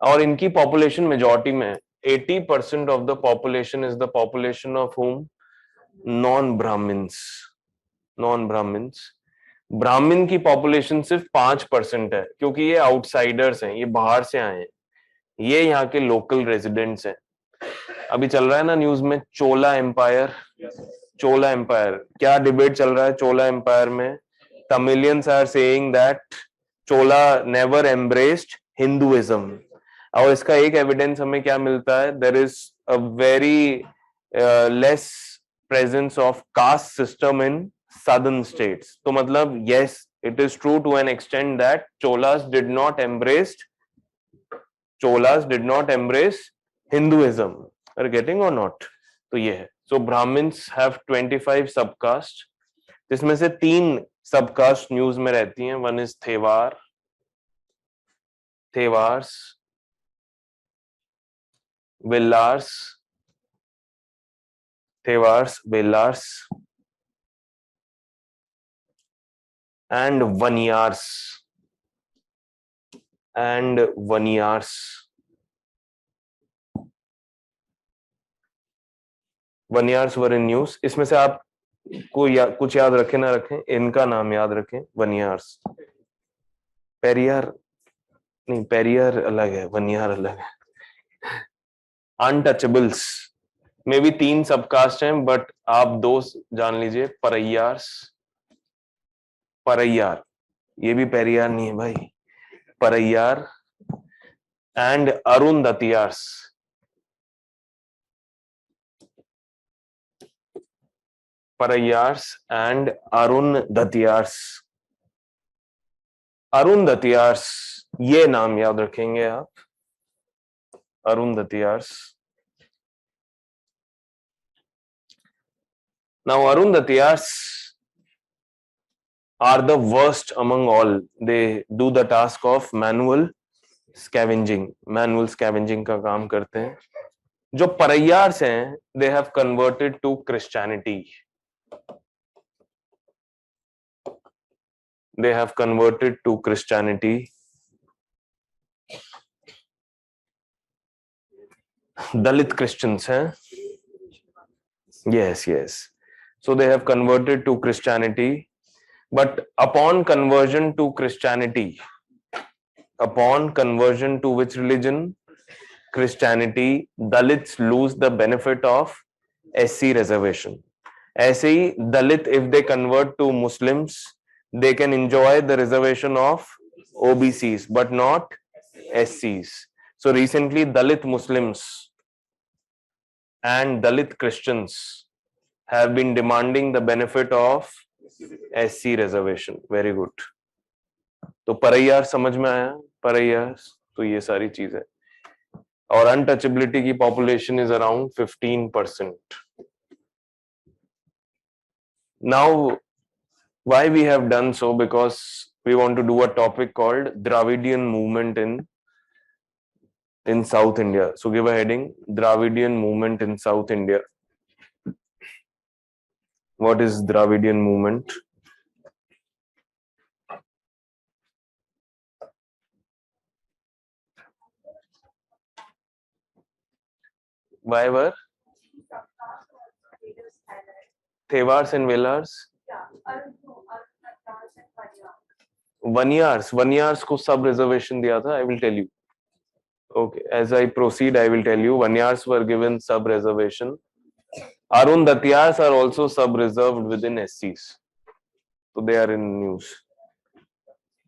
और इनकी population majority में 80% of the population is the population of whom? Non-Brahmins. Non-Brahmins. ब्राह्मण की population सिर्फ 5% है क्योंकि ये आउटसाइडर्स हैं, ये बाहर से आए हैं, ये यहाँ के लोकल रेजिडेंट्स हैं. अभी चल रहा है ना न्यूज में चोला एम्पायर. चोला एम्पायर क्या डिबेट चल रहा है चोला एम्पायर में? Tamilians are saying that Chola never embraced Hinduism. और इसका एक एविडेंस हमें क्या मिलता है? There is a very less presence of caste system in southern states. तो मतलब yes, it is true to an extent that Cholas did not embrace Hinduism. Are you getting or not? तो ये है. So Brahmins have 25 subcaste. जिसमें से 3 subcaste news में रहती हैं. One is Thewars, Vellars, and Vanyars. Vanyars were in news. इसमें से आप कुछ याद रखें ना रखें, इनका नाम याद रखें. Vanyars. पेरियार नहीं, पेरियार अलग है, वनियार अलग है. अनटचेबल्स में भी 3 सबकास्ट हैं, बट आप 2 जान लीजिए. परैयार, ये भी पेरियार नहीं है भाई. परैयार एंड अरुंधतियार्स. परैयार्स एंड अरुंधतियार्स. अरुंधतियार्स, ये नाम याद रखेंगे आप. अरुंधतियार्स. Now Arundhatiyars are the worst among all. They do the task of manual scavenging. Manual scavenging का काम करते हैं. जो परैयार्स हैं, they have converted to Christianity. They have converted to Christianity. Dalit Christians हैं. Yes. So they have converted to Christianity, but upon conversion to Christianity, upon conversion to which religion? Christianity, Dalits lose the benefit of SC reservation. ऐसे ही Dalit, if they convert to Muslims, they can enjoy the reservation of OBCs, but not SCs. So recently, Dalit Muslims and Dalit Christians have been demanding the benefit of SC reservation. Very good. तो परैयार समझ में आया? परैयार, तो ये सारी चीज है. और अनटचेबिलिटी की population is around 15%. Now, why we have done so? Because we want to do a topic called Dravidian movement in South India. So give a heading: Dravidian movement in South India. What is Dravidian movement? Why were Thewars and Vellars? Vanyars को सब reservation दिया था. I will tell you. Okay, as I proceed, I will tell you. Vanyars were given sub reservation. Arundhatiyars are also sub reserved within SCs, so they are in news.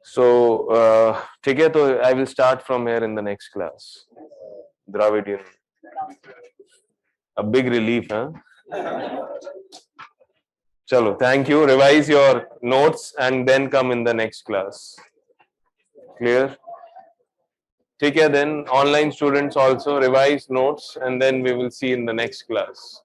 So, ठीक है, तो I will start from here in the next class. Dravidian. A big relief, huh? Chalo, thank you. Revise your notes and then come in the next class. Clear? ठीक है, then online students also revise notes and then we will see in the next class.